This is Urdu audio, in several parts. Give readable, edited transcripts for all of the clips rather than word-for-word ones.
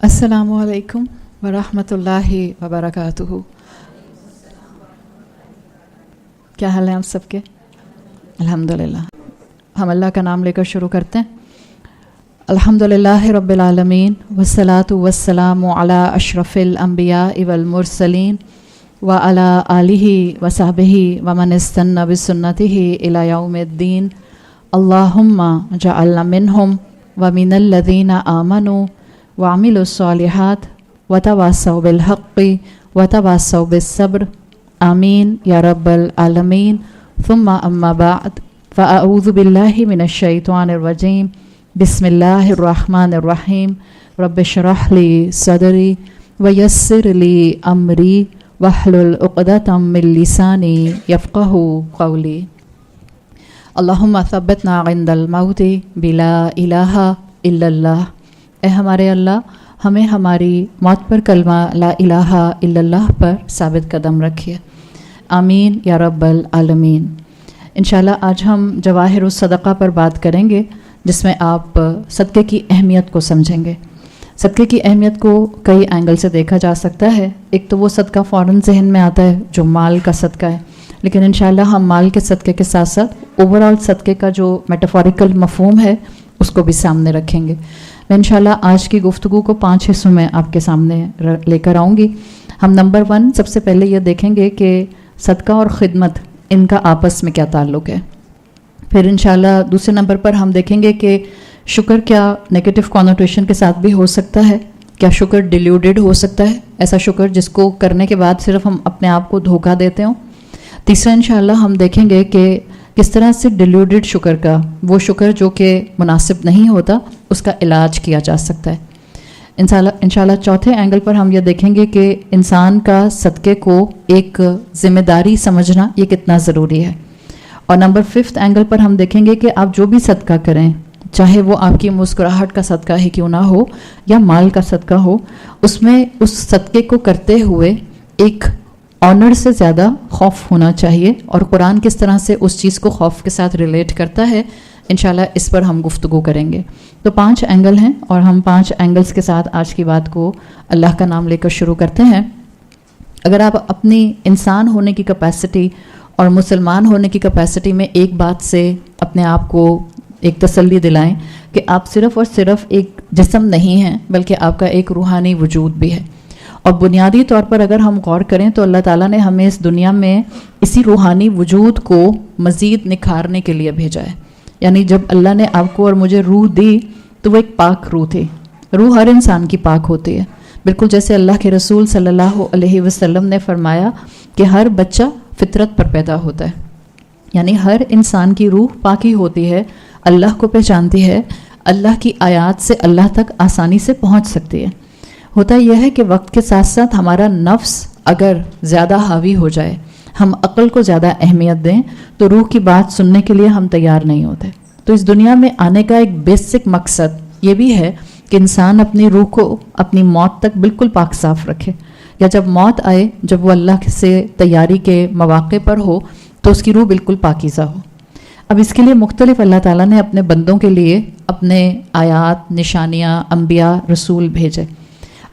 السلام علیکم ورحمۃ اللہ وبرکاتہ۔ کیا حال ہے آپ سب کے؟ الحمدللہ۔ ہم اللہ کا نام لے کر شروع کرتے ہیں۔ الحمدللہ رب العالمین والصلاة والسلام علی اشرف الانبیاء والمرسلین وعلی آلہ وصحبہ ومن استنى بسنتہ الی یوم الدین۔ اللہم اجعلنا منہم ومن الذین آمنوا وعملوا الصالحات وتواصوا بالحق وتواصوا بالصبر آمین یا رب العالمین۔ ثم اما بعد فاعوذ باللہ من الشیطان الرجیم، بسم اللہ الرحمن الرحیم۔ رب اشرح لی صدری ویسر لی امری واحلل عقدۃ من لسانی یفقہوا قولی۔ اللہم ثبتنا عند الموت بلا الہ الا اللہ۔ اے ہمارے اللہ، ہمیں ہماری موت پر کلمہ لا الہ الا اللہ پر ثابت قدم رکھیے، آمین یا رب العالمین۔ انشاءاللہ آج ہم جواہر الصدقہ پر بات کریں گے، جس میں آپ صدقے کی اہمیت کو سمجھیں گے۔ صدقے کی اہمیت کو کئی اینگل سے دیکھا جا سکتا ہے۔ ایک تو وہ صدقہ فوراً ذہن میں آتا ہے جو مال کا صدقہ ہے، لیکن انشاءاللہ ہم مال کے صدقے کے ساتھ ساتھ اوورآل صدقے کا جو میٹافوریکل مفہوم ہے اس کو بھی سامنے رکھیں گے۔ میں انشاءاللہ آج کی گفتگو کو 5 حصوں میں آپ کے سامنے لے کر آؤں گی۔ ہم نمبر 1 سب سے پہلے یہ دیکھیں گے کہ صدقہ اور خدمت ان کا آپس میں کیا تعلق ہے۔ پھر انشاءاللہ دوسرے نمبر پر ہم دیکھیں گے کہ شکر کیا نگیٹو کونوٹیشن کے ساتھ بھی ہو سکتا ہے، کیا شکر ڈیلیوڈڈ ہو سکتا ہے، ایسا شکر جس کو کرنے کے بعد صرف ہم اپنے آپ کو دھوکہ دیتے ہوں۔ تیسرا انشاءاللہ ہم دیکھیں گے کہ کس طرح سے ڈیلیوڈڈ شکر کا، وہ شکر جو کہ مناسب نہیں ہوتا، اس کا علاج کیا جا سکتا ہے۔ انشاءاللہ چوتھے اینگل پر ہم یہ دیکھیں گے کہ انسان کا صدقے کو ایک ذمہ داری سمجھنا یہ کتنا ضروری ہے۔ اور نمبر 5 اینگل پر ہم دیکھیں گے کہ آپ جو بھی صدقہ کریں، چاہے وہ آپ کی مسکراہٹ کا صدقہ ہی کیوں نہ ہو یا مال کا صدقہ ہو، اس میں اس صدقے کو کرتے ہوئے ایک آنر سے زیادہ خوف ہونا چاہیے، اور قرآن کس طرح سے اس چیز کو خوف کے ساتھ ریلیٹ کرتا ہے، انشاءاللہ اس پر ہم گفتگو کریں گے۔ تو 5 اینگل ہیں، اور ہم 5 اینگلز کے ساتھ آج کی بات کو اللہ کا نام لے کر شروع کرتے ہیں۔ اگر آپ اپنی انسان ہونے کی کیپیسٹی اور مسلمان ہونے کی کیپیسٹی میں ایک بات سے اپنے آپ کو ایک تسلی دلائیں کہ آپ صرف اور صرف ایک جسم نہیں ہیں، بلکہ آپ کا ایک روحانی وجود بھی ہے۔ اور بنیادی طور پر اگر ہم غور کریں تو اللہ تعالیٰ نے ہمیں اس دنیا میں اسی روحانی وجود کو مزید نکھارنے کے لیے بھیجا ہے۔ یعنی جب اللہ نے آپ کو اور مجھے روح دی تو وہ ایک پاک روح تھی۔ روح ہر انسان کی پاک ہوتی ہے، بالکل جیسے اللہ کے رسول صلی اللہ علیہ وسلم نے فرمایا کہ ہر بچہ فطرت پر پیدا ہوتا ہے، یعنی ہر انسان کی روح پاکی ہوتی ہے، اللہ کو پہچانتی ہے، اللہ کی آیات سے اللہ تک آسانی سے پہنچ سکتی ہے۔ ہوتا یہ ہے کہ وقت کے ساتھ ساتھ ہمارا نفس اگر زیادہ حاوی ہو جائے، ہم عقل کو زیادہ اہمیت دیں، تو روح کی بات سننے کے لیے ہم تیار نہیں ہوتے۔ تو اس دنیا میں آنے کا ایک بیسک مقصد یہ بھی ہے کہ انسان اپنی روح کو اپنی موت تک بالکل پاک صاف رکھے، یا جب موت آئے، جب وہ اللہ سے تیاری کے مواقع پر ہو، تو اس کی روح بالکل پاکیزہ ہو۔ اب اس کے لیے مختلف اللہ تعالیٰ نے اپنے بندوں کے لیے اپنے آیات، نشانیاں، انبیاء، رسول بھیجے۔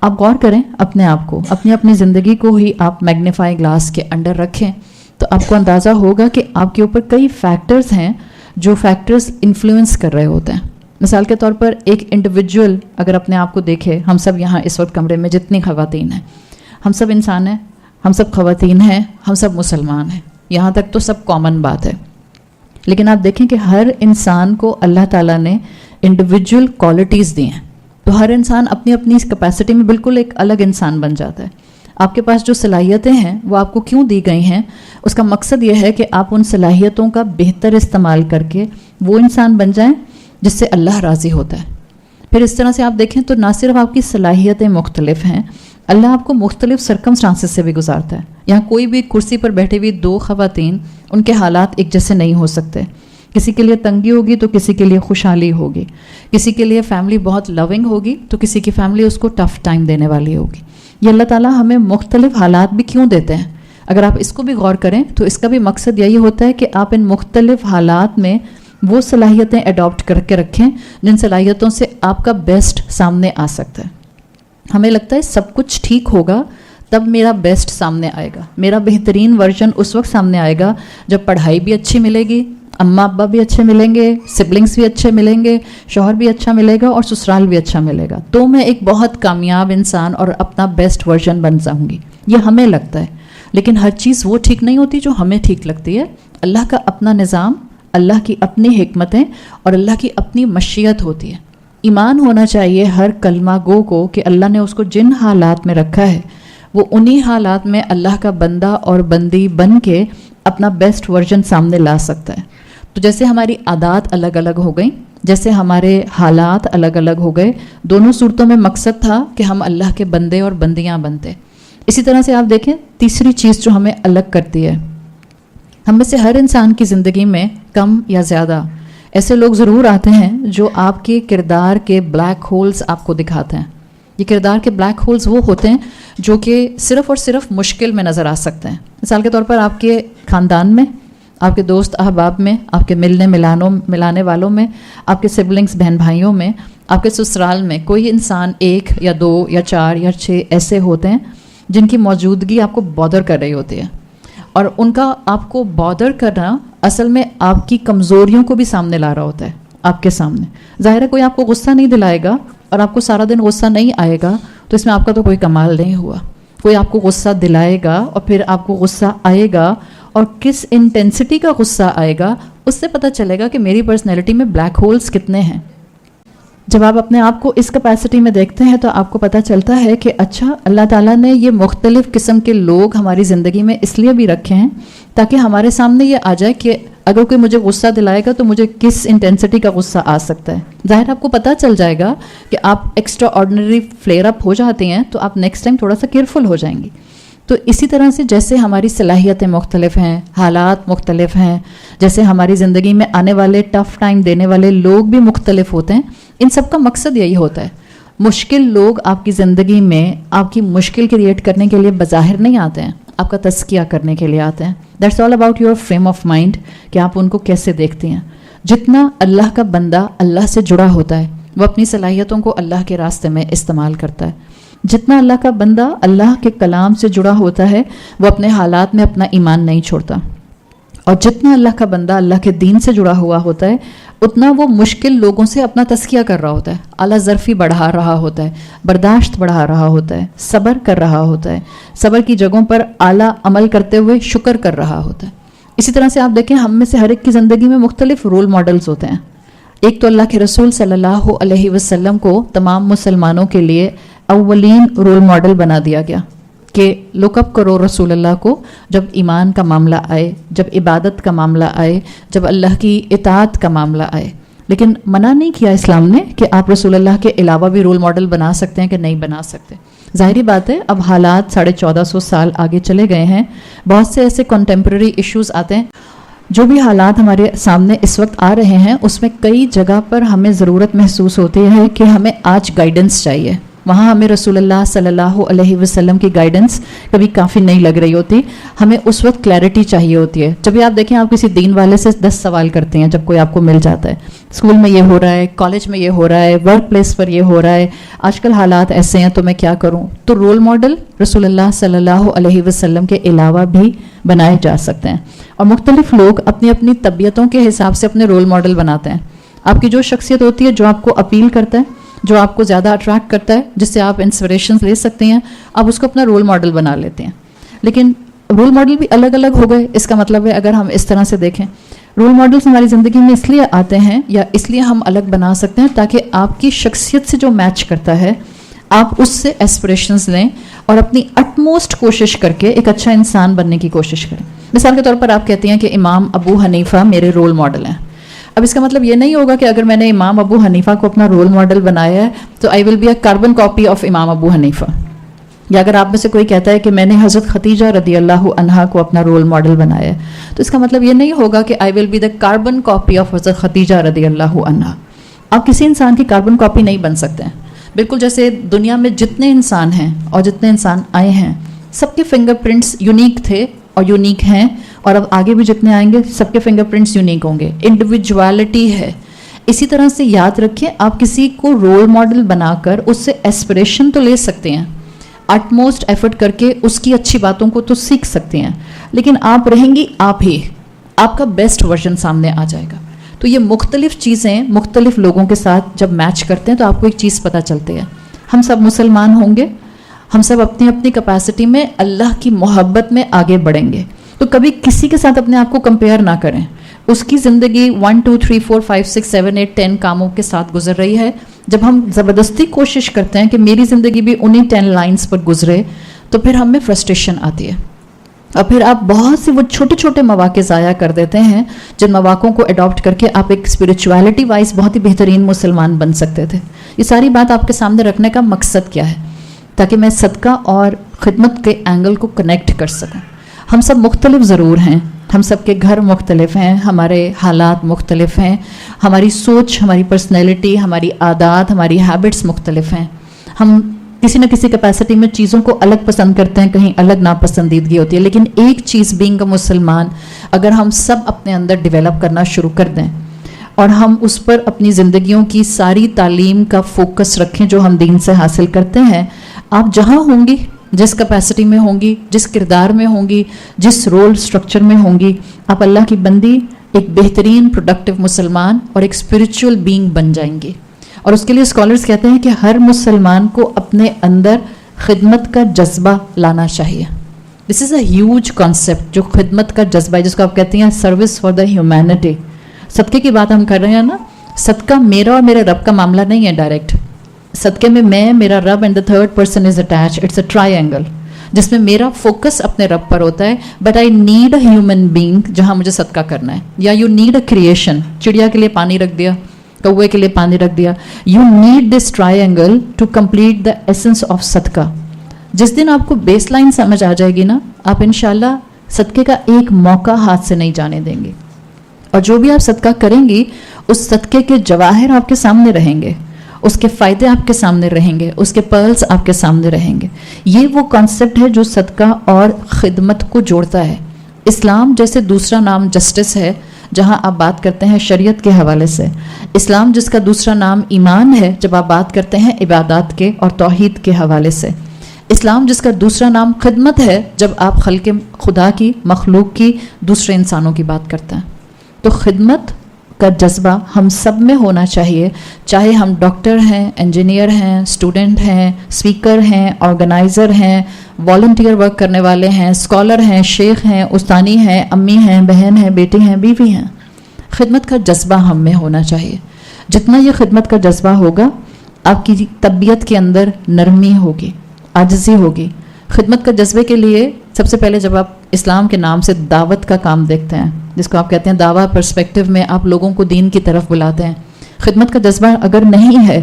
آپ غور کریں اپنے آپ کو، اپنی زندگی کو ہی آپ میگنیفائی گلاس کے انڈر رکھیں تو آپ کو اندازہ ہوگا کہ آپ کے اوپر کئی فیکٹرز ہیں جو فیکٹرز انفلوئنس کر رہے ہوتے ہیں۔ مثال کے طور پر ایک انڈیویجول اگر اپنے آپ کو دیکھے، ہم سب یہاں اس وقت کمرے میں جتنی خواتین ہیں، ہم سب انسان ہیں، ہم سب خواتین ہیں، ہم سب مسلمان ہیں، یہاں تک تو سب کامن بات ہے۔ لیکن آپ دیکھیں کہ ہر انسان کو اللہ تعالیٰ نے انڈیویجول کوالٹیز دی ہیں، تو ہر انسان اپنی اپنی اس کیپیسٹی میں بالکل ایک الگ انسان بن جاتا ہے۔ آپ کے پاس جو صلاحیتیں ہیں وہ آپ کو کیوں دی گئی ہیں؟ اس کا مقصد یہ ہے کہ آپ ان صلاحیتوں کا بہتر استعمال کر کے وہ انسان بن جائیں جس سے اللہ راضی ہوتا ہے۔ پھر اس طرح سے آپ دیکھیں تو نہ صرف آپ کی صلاحیتیں مختلف ہیں، اللہ آپ کو مختلف سرکمسٹانسز سے بھی گزارتا ہے۔ یہاں کوئی بھی کرسی پر بیٹھے ہوئی 2 خواتین، ان کے حالات ایک جیسے نہیں ہو سکتے۔ کسی کے لیے تنگی ہوگی تو کسی کے لیے خوشحالی ہوگی، کسی کے لیے فیملی بہت لونگ ہوگی تو کسی کی فیملی اس کو ٹف ٹائم دینے والی ہوگی۔ یہ اللہ تعالیٰ ہمیں مختلف حالات بھی کیوں دیتے ہیں؟ اگر آپ اس کو بھی غور کریں تو اس کا بھی مقصد یہی ہوتا ہے کہ آپ ان مختلف حالات میں وہ صلاحیتیں اڈاپٹ کر کے رکھیں جن صلاحیتوں سے آپ کا بیسٹ سامنے آ سکتا ہے۔ ہمیں لگتا ہے سب کچھ ٹھیک ہوگا تب میرا بیسٹ سامنے آئے گا, میرا بہترین ورژن اس وقت سامنے آئے گا جب پڑھائی بھی اچھی ملے گی, اماں ابا بھی اچھے ملیں گے, سبلنگس بھی اچھے ملیں گے, شوہر بھی اچھا ملے گا اور سسرال بھی اچھا ملے گا, تو میں ایک بہت کامیاب انسان اور اپنا بیسٹ ورژن بن جاؤں گی. یہ ہمیں لگتا ہے, لیکن ہر چیز وہ ٹھیک نہیں ہوتی جو ہمیں ٹھیک لگتی ہے. اللہ کا اپنا نظام, اللہ کی اپنی حکمتیں اور اللہ کی اپنی مشیت ہوتی ہے. ایمان ہونا چاہیے ہر کلمہ گو کو کہ اللہ نے اس کو جن حالات میں رکھا ہے وہ انہی حالات میں اللہ کا بندہ اور بندی بن کے اپنا بیسٹ ورژن سامنے لا سکتا ہے. تو جیسے ہماری عادات الگ الگ ہو گئیں, جیسے ہمارے حالات الگ الگ ہو گئے, دونوں صورتوں میں مقصد تھا کہ ہم اللہ کے بندے اور بندیاں بنتے. اسی طرح سے آپ دیکھیں تیسری چیز جو ہمیں الگ کرتی ہے, ہم میں سے ہر انسان کی زندگی میں کم یا زیادہ ایسے لوگ ضرور آتے ہیں جو آپ کے کردار کے بلیک ہولز آپ کو دکھاتے ہیں. یہ کردار کے بلیک ہولز وہ ہوتے ہیں جو کہ صرف اور صرف مشکل میں نظر آ سکتے ہیں. مثال کے طور پر آپ کے خاندان میں, آپ کے دوست احباب میں, آپ کے ملانے والوں میں, آپ کے سبلنگس بہن بھائیوں میں, آپ کے سسرال میں کوئی انسان 1 یا 2 یا 4 یا 6 ایسے ہوتے ہیں جن کی موجودگی آپ کو بادر کر رہی ہوتی ہے, اور ان کا آپ کو بادر کرنا اصل میں آپ کی کمزوریوں کو بھی سامنے لا رہا ہوتا ہے آپ کے سامنے. ظاہر ہے کوئی آپ کو غصہ نہیں دلائے گا اور آپ کو سارا دن غصہ نہیں آئے گا تو اس میں آپ کا تو کوئی کمال نہیں ہوا. کوئی آپ کو غصہ دلائے گا اور پھر آپ کو غصہ آئے گا, اور کس انٹینسٹی کا غصہ آئے گا اس سے پتہ چلے گا کہ میری پرسنالٹی میں بلیک ہولز کتنے ہیں. جب آپ اپنے آپ کو اس کیپیسٹی میں دیکھتے ہیں تو آپ کو پتہ چلتا ہے کہ اچھا اللہ تعالیٰ نے یہ مختلف قسم کے لوگ ہماری زندگی میں اس لیے بھی رکھے ہیں تاکہ ہمارے سامنے یہ آ جائے کہ اگر کوئی مجھے غصہ دلائے گا تو مجھے کس انٹینسٹی کا غصہ آ سکتا ہے. ظاہر آپ کو پتہ چل جائے گا کہ آپ ایکسٹرا آرڈنری فلیئر اپ ہو جاتے ہیں تو آپ نیکسٹ ٹائم تھوڑا سا کیئرفل ہو جائیں گی. تو اسی طرح سے جیسے ہماری صلاحیتیں مختلف ہیں, حالات مختلف ہیں, جیسے ہماری زندگی میں آنے والے ٹف ٹائم دینے والے لوگ بھی مختلف ہوتے ہیں. ان سب کا مقصد یہی ہوتا ہے. مشکل لوگ آپ کی زندگی میں آپ کی مشکل کریٹ کرنے کے لیے بظاہر نہیں آتے ہیں, آپ کا تزکیہ کرنے کے لیے آتے ہیں. That's all about your frame of mind کہ آپ ان کو کیسے دیکھتے ہیں. جتنا اللہ کا بندہ اللہ سے جڑا ہوتا ہے وہ اپنی صلاحیتوں کو اللہ کے راستے میں استعمال کرتا ہے. جتنا اللہ کا بندہ اللہ کے کلام سے جڑا ہوتا ہے وہ اپنے حالات میں اپنا ایمان نہیں چھوڑتا, اور جتنا اللہ کا بندہ اللہ کے دین سے جڑا ہوا ہوتا ہے اتنا وہ مشکل لوگوں سے اپنا تزکیہ کر رہا ہوتا ہے, اعلیٰ ظرفی بڑھا رہا ہوتا ہے, برداشت بڑھا رہا ہوتا ہے, صبر کر رہا ہوتا ہے, صبر کی جگہوں پر اعلیٰ عمل کرتے ہوئے شکر کر رہا ہوتا ہے. اسی طرح سے آپ دیکھیں ہم میں سے ہر ایک کی زندگی میں مختلف رول ماڈلز ہوتے ہیں. ایک تو اللہ کے رسول صلی اللہ علیہ وسلم کو تمام مسلمانوں کے لیے اولین رول ماڈل بنا دیا گیا کہ لک اپ کرو رسول اللہ کو جب ایمان کا معاملہ آئے, جب عبادت کا معاملہ آئے, جب اللہ کی اطاعت کا معاملہ آئے. لیکن منع نہیں کیا اسلام نے کہ آپ رسول اللہ کے علاوہ بھی رول ماڈل بنا سکتے ہیں کہ نہیں بنا سکتے. ظاہری بات ہے اب حالات 1450 سال آگے چلے گئے ہیں, بہت سے ایسے کنٹمپریری ایشوز آتے ہیں. جو بھی حالات ہمارے سامنے اس وقت آ رہے ہیں اس میں کئی جگہ پر ہمیں ضرورت محسوس ہوتی ہے کہ ہمیں آج گائیڈنس چاہیے. وہاں ہمیں رسول اللہ صلی اللہ علیہ وسلم کی گائیڈنس کبھی کافی نہیں لگ رہی ہوتی, ہمیں اس وقت کلیئرٹی چاہیے ہوتی ہے. جب بھی آپ دیکھیں آپ کسی دین والے سے 10 سوال کرتے ہیں جب کوئی آپ کو مل جاتا ہے, اسکول میں یہ ہو رہا ہے, کالج میں یہ ہو رہا ہے, ورک پلیس پر یہ ہو رہا ہے, آج کل حالات ایسے ہیں تو میں کیا کروں. تو رول ماڈل رسول اللہ صلی اللہ علیہ وسلم کے علاوہ بھی بنائے جا سکتے ہیں, اور مختلف لوگ اپنی اپنی طبیعتوں کے حساب سے اپنے رول ماڈل بناتے ہیں. آپ کی جو شخصیت ہوتی ہے, جو آپ کو اپیل کرتا ہے, جو آپ کو زیادہ اٹریکٹ کرتا ہے, جس سے آپ انسپریشنز لے سکتے ہیں, آپ اس کو اپنا رول ماڈل بنا لیتے ہیں. لیکن رول ماڈل بھی الگ الگ ہو گئے. اس کا مطلب ہے اگر ہم اس طرح سے دیکھیں رول ماڈلس ہماری زندگی میں اس لیے آتے ہیں یا اس لیے ہم الگ بنا سکتے ہیں تاکہ آپ کی شخصیت سے جو میچ کرتا ہے آپ اس سے ایسپریشنز لیں اور اپنی اٹموسٹ کوشش کر کے ایک اچھا انسان بننے کی کوشش کریں. مثال کے طور پر آپ کہتی ہیں کہ امام ابو حنیفہ میرے رول ماڈل ہیں. اب اس کا مطلب یہ نہیں ہوگا کہ اگر میں نے امام ابو حنیفہ کو اپنا رول ماڈل بنایا ہے تو I will be a carbon copy of Imam Abu حنیفہ. یا اگر آپ میں سے کوئی کہتا ہے کہ میں نے حضرت ختیجہ رضی اللہ عنہا کو اپنا رول ماڈل بنایا ہے تو اس کا مطلب یہ نہیں ہوگا کہ I will be the carbon copy of Hazrat Khadija رضی اللہ عنہا. آپ کسی انسان کی کاربن کاپی نہیں بن سکتے ہیں. بالکل جیسے دنیا میں جتنے انسان ہیں اور جتنے انسان آئے ہیں سب کے فنگر پرنٹس یونیک تھے اور یونیک ہیں, اور اب آگے بھی جتنے آئیں گے سب کے فنگر پرنٹس یونیک ہوں گے. انڈیویجوالٹی ہے, اسی طرح سے یاد رکھیں آپ کسی کو رول ماڈل بنا کر اس سے ایسپریشن تو لے سکتے ہیں, اٹ موسٹ ایفرٹ کر کے اس کی اچھی باتوں کو تو سیکھ سکتے ہیں, لیکن آپ رہیں گی آپ ہی, آپ کا بیسٹ ورژن سامنے آ جائے گا. تو یہ مختلف چیزیں مختلف لوگوں کے ساتھ جب میچ کرتے ہیں تو آپ کو ایک چیز پتہ چلتی ہے, ہم سب مسلمان ہوں گے, ہم سب اپنی اپنی کیپیسٹی میں اللہ کی محبت میں آگے بڑھیں گے. تو کبھی کسی کے ساتھ اپنے آپ کو کمپیئر نہ کریں. اس کی زندگی 1 2 3 4 5 6 7 8 10 کاموں کے ساتھ گزر رہی ہے. جب ہم زبردستی کوشش کرتے ہیں کہ میری زندگی بھی انہی 10 لائنز پر گزرے تو پھر ہم میں فرسٹریشن آتی ہے, اور پھر آپ بہت سے وہ چھوٹے چھوٹے مواقع ضائع کر دیتے ہیں جن مواقعوں کو اڈاپٹ کر کے آپ ایک اسپرچویلٹی وائز بہت ہی بہترین مسلمان بن سکتے تھے. یہ ساری بات آپ کے سامنے رکھنے کا مقصد کیا ہے, تاکہ میں صدقہ اور خدمت کے اینگل کو کنیکٹ کر سکوں. ہم سب مختلف ضرور ہیں, ہم سب کے گھر مختلف ہیں, ہمارے حالات مختلف ہیں, ہماری سوچ, ہماری پرسنالٹی, ہماری عادات, ہماری ہیبٹس مختلف ہیں. ہم کسی نہ کسی کیپیسٹی میں چیزوں کو الگ پسند کرتے ہیں, کہیں الگ ناپسندیدگی ہوتی ہے. لیکن ایک چیز بینگ اے مسلمان اگر ہم سب اپنے اندر ڈیولپ کرنا شروع کر دیں اور ہم اس پر اپنی زندگیوں کی ساری تعلیم کا فوکس رکھیں جو ہم دین سے حاصل کرتے ہیں, آپ جہاں ہوں گی, جس کیپیسٹی میں ہوں گی, جس کردار میں ہوں گی, جس رول سٹرکچر میں ہوں گی, آپ اللہ کی بندی, ایک بہترین پروڈکٹیو مسلمان اور ایک اسپرچول بینگ بن جائیں گے. اور اس کے لیے اسکالرز کہتے ہیں کہ ہر مسلمان کو اپنے اندر خدمت کا جذبہ لانا چاہیے. دس از اے ہیوج کانسیپٹ, جو خدمت کا جذبہ ہے, جس کو آپ کہتے ہیں سروس فار دا ہیومینٹی. صدقے کی بات ہم کر رہے ہیں نا, صدقہ میرا اور میرے رب کا معاملہ نہیں ہے ڈائریکٹ. صدقے میں میرا رب and the third person is attach. It's a triangle جس میں میرا فوکس اپنے رب پر ہوتا ہے, but I need a human being جہاں مجھے صدقہ کرنا ہے. یا یو نیڈ اے کریشن, چڑیا کے لیے پانی رکھ دیا, کوے کے لیے پانی رکھ دیا. You need this triangle to complete the essence of صدقہ. جس دن آپ کو بیس لائن سمجھ آ جائے گی نا, آپ انشاءاللہ صدقے کا ایک موقع ہاتھ سے نہیں جانے دیں گے. اور جو بھی آپ صدقہ کریں گی اس صدقے کے جواہر آپ کے سامنے رہیں گے, اس کے فائدے آپ کے سامنے رہیں گے, اس کے پرلز آپ کے سامنے رہیں گے. یہ وہ کانسیپٹ ہے جو صدقہ اور خدمت کو جوڑتا ہے. اسلام جیسے دوسرا نام جسٹس ہے, جہاں آپ بات کرتے ہیں شریعت کے حوالے سے. اسلام جس کا دوسرا نام ایمان ہے, جب آپ بات کرتے ہیں عبادات کے اور توحید کے حوالے سے. اسلام جس کا دوسرا نام خدمت ہے, جب آپ خلق خدا کی, مخلوق کی, دوسرے انسانوں کی بات کرتے ہیں. تو خدمت کا جذبہ ہم سب میں ہونا چاہیے, چاہے ہم ڈاکٹر ہیں, انجینئر ہیں, اسٹوڈنٹ ہیں, اسپیکر ہیں, آرگنائزر ہیں, والنٹیئر ورک کرنے والے ہیں, اسکالر ہیں, شیخ ہیں, استانی ہیں, امی ہیں, بہن ہیں, بیٹی ہیں, بیوی ہیں. خدمت کا جذبہ ہم میں ہونا چاہیے. جتنا یہ خدمت کا جذبہ ہوگا, آپ کی طبیعت کے اندر نرمی ہوگی, عاجزی ہوگی. خدمت کا جذبے کے لیے سب سے پہلے جب آپ اسلام کے نام سے دعوت کا کام دیکھتے ہیں, جس کو آپ کہتے ہیں دعویٰ پرسپیکٹو میں آپ لوگوں کو دین کی طرف بلاتے ہیں, خدمت کا جذبہ اگر نہیں ہے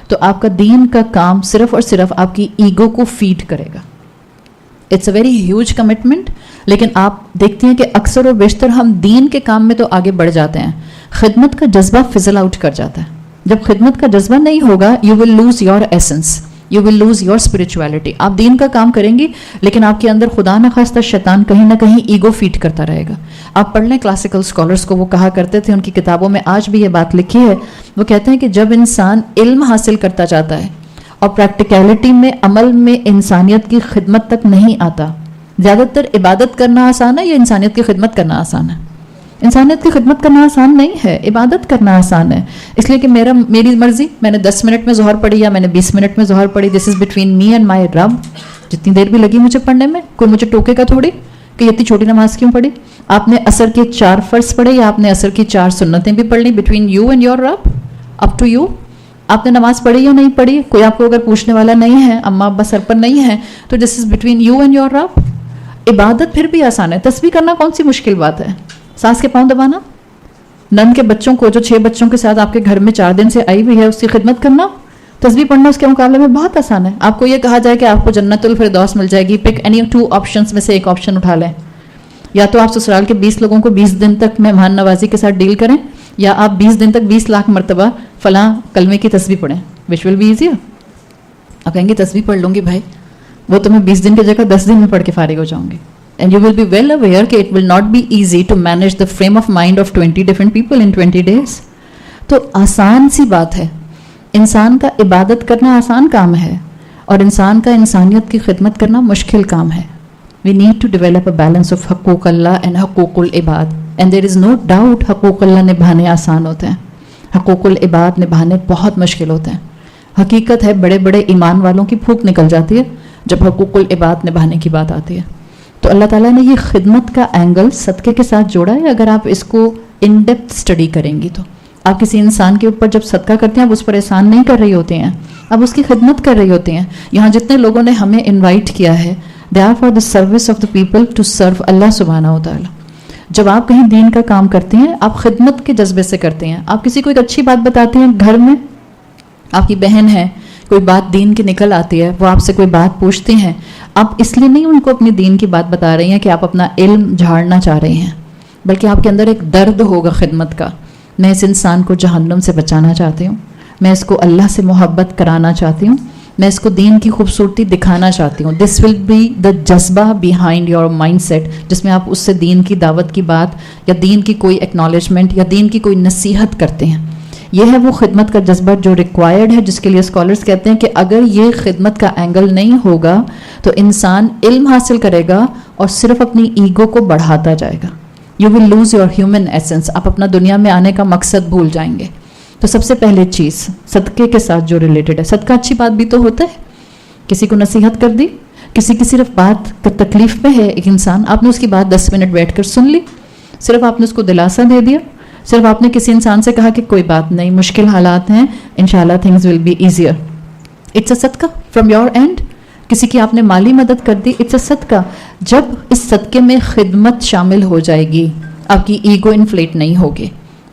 تو آپ کا دین کا کام صرف اور صرف آپ کی ایگو کو فیڈ کرے گا. It's a very huge commitment. لیکن آپ دیکھتے ہیں کہ اکثر و بیشتر ہم دین کے کام میں تو آگے بڑھ جاتے ہیں, خدمت کا جذبہ فزل آؤٹ کر جاتا ہے. جب خدمت کا جذبہ نہیں ہوگا, you will lose your essence, you will lose your spirituality. آپ دین کا کام کریں گی لیکن آپ کے اندر خدا نخواستہ شیطان کہیں نہ کہیں ایگو فیڈ کرتا رہے گا. آپ پڑھ لیں کلاسیکل اسکالرس کو, وہ کہا کرتے تھے, ان کی کتابوں میں آج بھی یہ بات لکھی ہے, وہ کہتے ہیں کہ جب انسان علم حاصل کرتا جاتا ہے اور پریکٹیکلٹی میں عمل میں انسانیت کی خدمت تک نہیں آتا. زیادہ تر عبادت کرنا آسان ہے یا انسانیت کی خدمت کرنا آسان ہے؟ انسانیت کی خدمت کرنا آسان نہیں ہے, عبادت کرنا آسان ہے. اس لیے کہ میری مرضی, میں نے 10 منٹ میں ظہر پڑھی یا میں نے 20 منٹ میں ظہر پڑھی, دس is between me and my رب. جتنی دیر بھی لگی مجھے پڑھنے میں, کوئی مجھے ٹوکے کا تھوڑی کہ اتنی چھوٹی نماز کیوں پڑھی. آپ نے عصر کے 4 فرض پڑھے یا آپ نے عصر کی 4 سنتیں بھی پڑھ لی, بٹوین یو اینڈ یور رب, اپ ٹو یو. آپ نے نماز پڑھی یا نہیں پڑھی, کوئی آپ کو اگر پوچھنے والا نہیں ہے, اماں ابا سر پر نہیں ہے, تو this is between you and your رب. عبادت پھر بھی آسان ہے. تسبیح کرنا کون سی مشکل بات ہے؟ سانس کے پاؤں دبانا. نن کے بچوں کو جو 6 بچوں کے ساتھ آپ کے گھر میں 4 دن سے آئی ہوئی ہے, اس کی خدمت کرنا, تسبیح پڑھنا اس کے مقابلے میں بہت آسان ہے. آپ کو یہ کہا جائے کہ آپ کو جنت الفردوس مل جائے گی, پک اینی 2 آپشنس میں سے ایک آپشن اٹھا لیں. یا تو آپ سسرال کے 20 لوگوں کو 20 دن تک مہمان نوازی کے ساتھ ڈیل کریں, یا آپ 20 دن تک 20 لاکھ مرتبہ فلاں کلمے کی تسبیح پڑھیں. وچ ول بی ایزیئر؟ آپ کہیں گے تسبیح پڑھ لوں گی بھائی, وہ تو میں 20 دن کی جگہ 10 دن میں پڑھ کے فارغ ہو جاؤں گی. And you will be well aware کہ it will not be easy to manage the frame of mind of 20 different people in 20 days. تو آسان سی بات ہے. انسان کا عبادت کرنا آسان کام ہے اور انسان کا انسانیت کی خدمت کرنا مشکل کام ہے. We need to develop a balance of حقوق اللہ and حقوق العباد, and there is no doubt حقوق اللہ نبھانے آسان ہوتے ہیں, حقوق العباد نبھانے بہت مشکل ہوتے ہیں. حقیقت ہے بڑے بڑے ایمان والوں کی پھونک نکل جاتی ہے جب حقوق العباد نبھانے کی بات آتی ہے. تو اللہ تعالیٰ نے یہ خدمت کا اینگل صدقے کے ساتھ جوڑا ہے. اگر آپ اس کو ان ڈیپتھ اسٹڈی کریں گی تو آپ کسی انسان کے اوپر جب صدقہ کرتے ہیں آپ اس پر احسان نہیں کر رہی ہوتے ہیں, آپ اس کی خدمت کر رہی ہوتے ہیں. یہاں جتنے لوگوں نے ہمیں انوائٹ کیا ہے, they are for the service of the people to serve اللہ سبحانہ و تعالیٰ. جب آپ کہیں دین کا کام کرتے ہیں آپ خدمت کے جذبے سے کرتے ہیں. آپ کسی کو ایک اچھی بات بتاتے ہیں, گھر میں آپ کی بہن ہے, کوئی بات دین کی نکل آتی ہے, وہ آپ سے کوئی بات پوچھتے ہیں, آپ اس لیے نہیں ان کو اپنی دین کی بات بتا رہی ہیں کہ آپ اپنا علم جھاڑنا چاہ رہی ہیں, بلکہ آپ کے اندر ایک درد ہوگا خدمت کا. میں اس انسان کو جہنم سے بچانا چاہتی ہوں, میں اس کو اللہ سے محبت کرانا چاہتی ہوں, میں اس کو دین کی خوبصورتی دکھانا چاہتی ہوں. دس ول بی دا جذبہ بیہائنڈ یور مائنڈ سیٹ, جس میں آپ اس سے دین کی دعوت کی بات یا دین کی کوئی ایکنالجمنٹ یا دین کی کوئی نصیحت کرتے ہیں. یہ ہے وہ خدمت کا جذبہ جو ریکوائرڈ ہے, جس کے لیے اسکالرس کہتے ہیں کہ اگر یہ خدمت کا اینگل نہیں ہوگا تو انسان علم حاصل کرے گا اور صرف اپنی ایگو کو بڑھاتا جائے گا. You will lose your human essence, آپ اپنا دنیا میں آنے کا مقصد بھول جائیں گے. تو سب سے پہلے چیز صدقے کے ساتھ جو ریلیٹڈ ہے, صدقہ اچھی بات بھی تو ہوتا ہے, کسی کو نصیحت کر دی, کسی کی صرف بات تکلیف پہ ہے ایک انسان, آپ نے اس کی بات 10 منٹ بیٹھ کر سن لی, صرف آپ نے اس کو دلاسا دے دیا, صرف آپ نے کسی انسان سے کہا کہ کوئی بات نہیں, مشکل حالات ہیں, انشاءاللہ things will be easier. It's a صدقہ فرام یور اینڈ. کسی کی آپ نے مالی مدد کر دی, اٹس اے صدقہ. جب اس صدقے میں خدمت شامل ہو جائے گی آپ کی ایگو انفلیٹ نہیں ہوگی,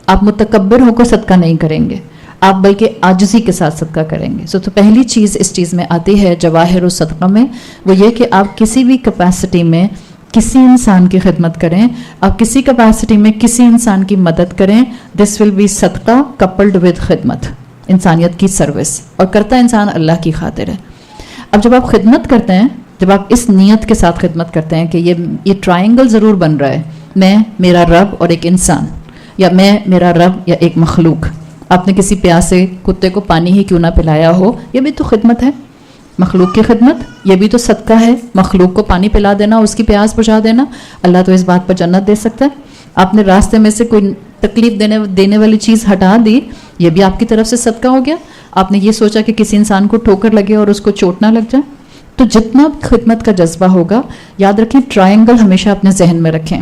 آپ متکبر ہو کر صدقہ نہیں کریں گے, آپ بلکہ عاجزی کے ساتھ صدقہ کریں گے. تو پہلی چیز اس چیز میں آتی ہے جواہر و صدقہ میں, وہ یہ کہ آپ کسی بھی کیپیسٹی میں کسی انسان کی خدمت کریں, آپ کسی کیپیسٹی میں کسی انسان کی مدد کریں. دس ول بی صدقہ کپلڈ ود خدمت, انسانیت کی سروس, اور کرتا انسان اللہ کی خاطر ہے. اب جب آپ خدمت کرتے ہیں, جب آپ اس نیت کے ساتھ خدمت کرتے ہیں کہ یہ ٹرائنگل ضرور بن رہا ہے, میں, میرا رب اور ایک انسان, یا میں, میرا رب یا ایک مخلوق. آپ نے کسی پیاسے کتے کو پانی ہی کیوں نہ پلایا ہو, یہ بھی تو خدمت ہے. مخلوق کی خدمت یہ بھی تو صدقہ ہے, مخلوق کو پانی پلا دینا, اس کی پیاس بجھا دینا. اللہ تو اس بات پر جنت دے سکتا ہے. آپ نے راستے میں سے کوئی تکلیف دینے والی چیز ہٹا دی, یہ بھی آپ کی طرف سے صدقہ ہو گیا. آپ نے یہ سوچا کہ کسی انسان کو ٹھوکر لگے اور اس کو چوٹ نہ لگ جائے. تو جتنا خدمت کا جذبہ ہوگا, یاد رکھیں ٹرائنگل ہمیشہ اپنے ذہن میں رکھیں.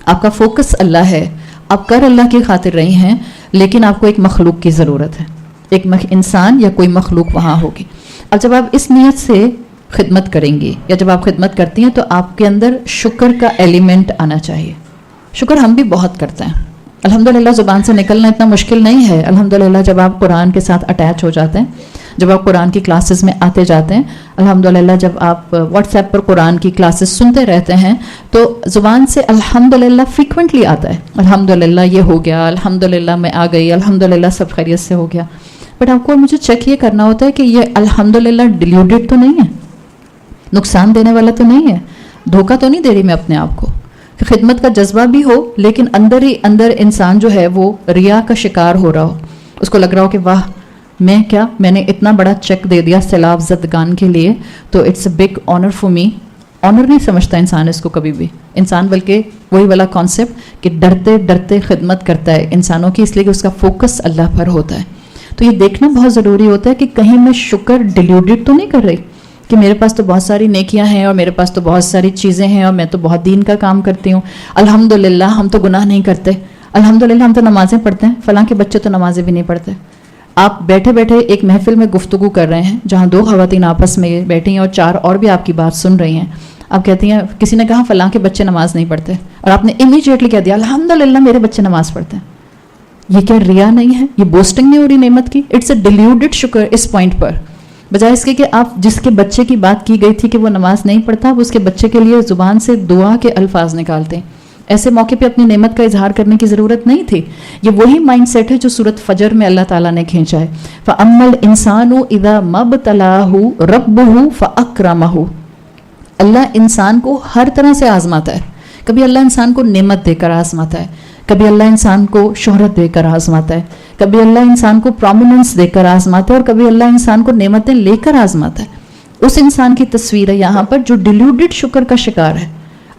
آپ کا فوکس اللہ ہے, آپ کر اللہ کی خاطر رہی ہیں, لیکن آپ کو ایک مخلوق کی ضرورت ہے, ایک انسان یا کوئی مخلوق وہاں ہوگی. اب جب آپ اس نیت سے خدمت کریں گی یا جب آپ خدمت کرتی ہیں تو آپ کے اندر شکر کا ایلیمنٹ آنا چاہیے. شکر ہم بھی بہت کرتے ہیں, الحمدللہ زبان سے نکلنا اتنا مشکل نہیں ہے. الحمدللہ جب آپ قرآن کے ساتھ اٹیچ ہو جاتے ہیں, جب آپ قرآن کی کلاسز میں آتے جاتے ہیں, الحمدللہ جب آپ واٹس ایپ پر قرآن کی کلاسز سنتے رہتے ہیں, تو زبان سے الحمدللہ فریکوینٹلی آتا ہے, الحمدللہ یہ ہو گیا, الحمدللہ میں آ گئی, الحمدللہ سب خیریت سے ہو گیا. بٹ آپ کو مجھے چیک یہ کرنا ہوتا ہے کہ یہ الحمدللہ ڈیلیوٹیڈ تو نہیں ہے, نقصان دینے والا تو نہیں ہے, دھوکہ تو نہیں دے رہی میں اپنے آپ کو. کہ خدمت کا جذبہ بھی ہو لیکن اندر ہی اندر انسان جو ہے وہ ریا کا شکار ہو رہا ہو, اس کو لگ رہا ہو کہ واہ میں نے اتنا بڑا چیک دے دیا سیلاب زدگان کے لیے, تو it's a big honour for me. Honour نہیں سمجھتا انسان اس کو کبھی بھی, انسان بلکہ وہی والا کانسیپٹ کہ ڈرتے ڈرتے خدمت کرتا ہے انسانوں کی, اس لیے کہ اس کا فوکس اللہ پر ہوتا ہے. تو یہ دیکھنا بہت ضروری ہوتا ہے کہ کہیں میں شکر ڈیلیوٹیڈ تو نہیں کر رہی کہ میرے پاس تو بہت ساری نیکیاں ہیں اور میرے پاس تو بہت ساری چیزیں ہیں اور میں تو بہت دین کا کام کرتی ہوں, الحمدللہ ہم تو گناہ نہیں کرتے, الحمدللہ ہم تو نمازیں پڑھتے ہیں, فلاں کے بچے تو نمازیں بھی نہیں پڑھتے. آپ بیٹھے بیٹھے ایک محفل میں گفتگو کر رہے ہیں جہاں 2 خواتین آپس میں بیٹھی ہیں اور 4 اور بھی آپ کی بات سن رہی ہیں. آپ کہتی ہیں, کسی نے کہا فلاں کے بچے نماز نہیں پڑھتے, اور آپ نے امیڈیٹلی کہہ دیا الحمدللہ میرے بچے نماز پڑھتے ہیں. یہ کیا ریا نہیں ہے, یہ بوسٹنگ نہیں ہو رہی نعمت کی. اٹس اے ڈیلیوٹیڈ شکر اس پوائنٹ پر, بجائے اس کے کہ آپ جس کے بچے کی بات کی گئی تھی کہ وہ نماز نہیں پڑھتا, آپ اس کے بچے کے لیے زبان سے دعا کے الفاظ نکالتے ہیں. ایسے موقع پہ اپنی نعمت کا اظہار کرنے کی ضرورت نہیں تھی. یہ وہی مائنڈ سیٹ ہے جو سورۃ فجر میں اللہ تعالیٰ نے کھینچا ہے, فَأَمَّا الْإِنسَانُ إِذَا مَا ابْتَلَاهُ رَبُّهُ فَأَكْرَمَهُ. اللہ انسان کو ہر طرح سے آزماتا ہے. کبھی اللہ انسان کو نعمت دے کر آزماتا ہے, کبھی اللہ انسان کو شہرت دے کر آزماتا ہے, کبھی اللہ انسان کو پرومیننس دے کر آزماتا ہے, اور کبھی اللہ انسان کو نعمتیں لے کر آزماتا ہے. اس انسان کی تصویر ہے یہاں پر جو ڈیلیوڈڈ شکر کا شکار ہے.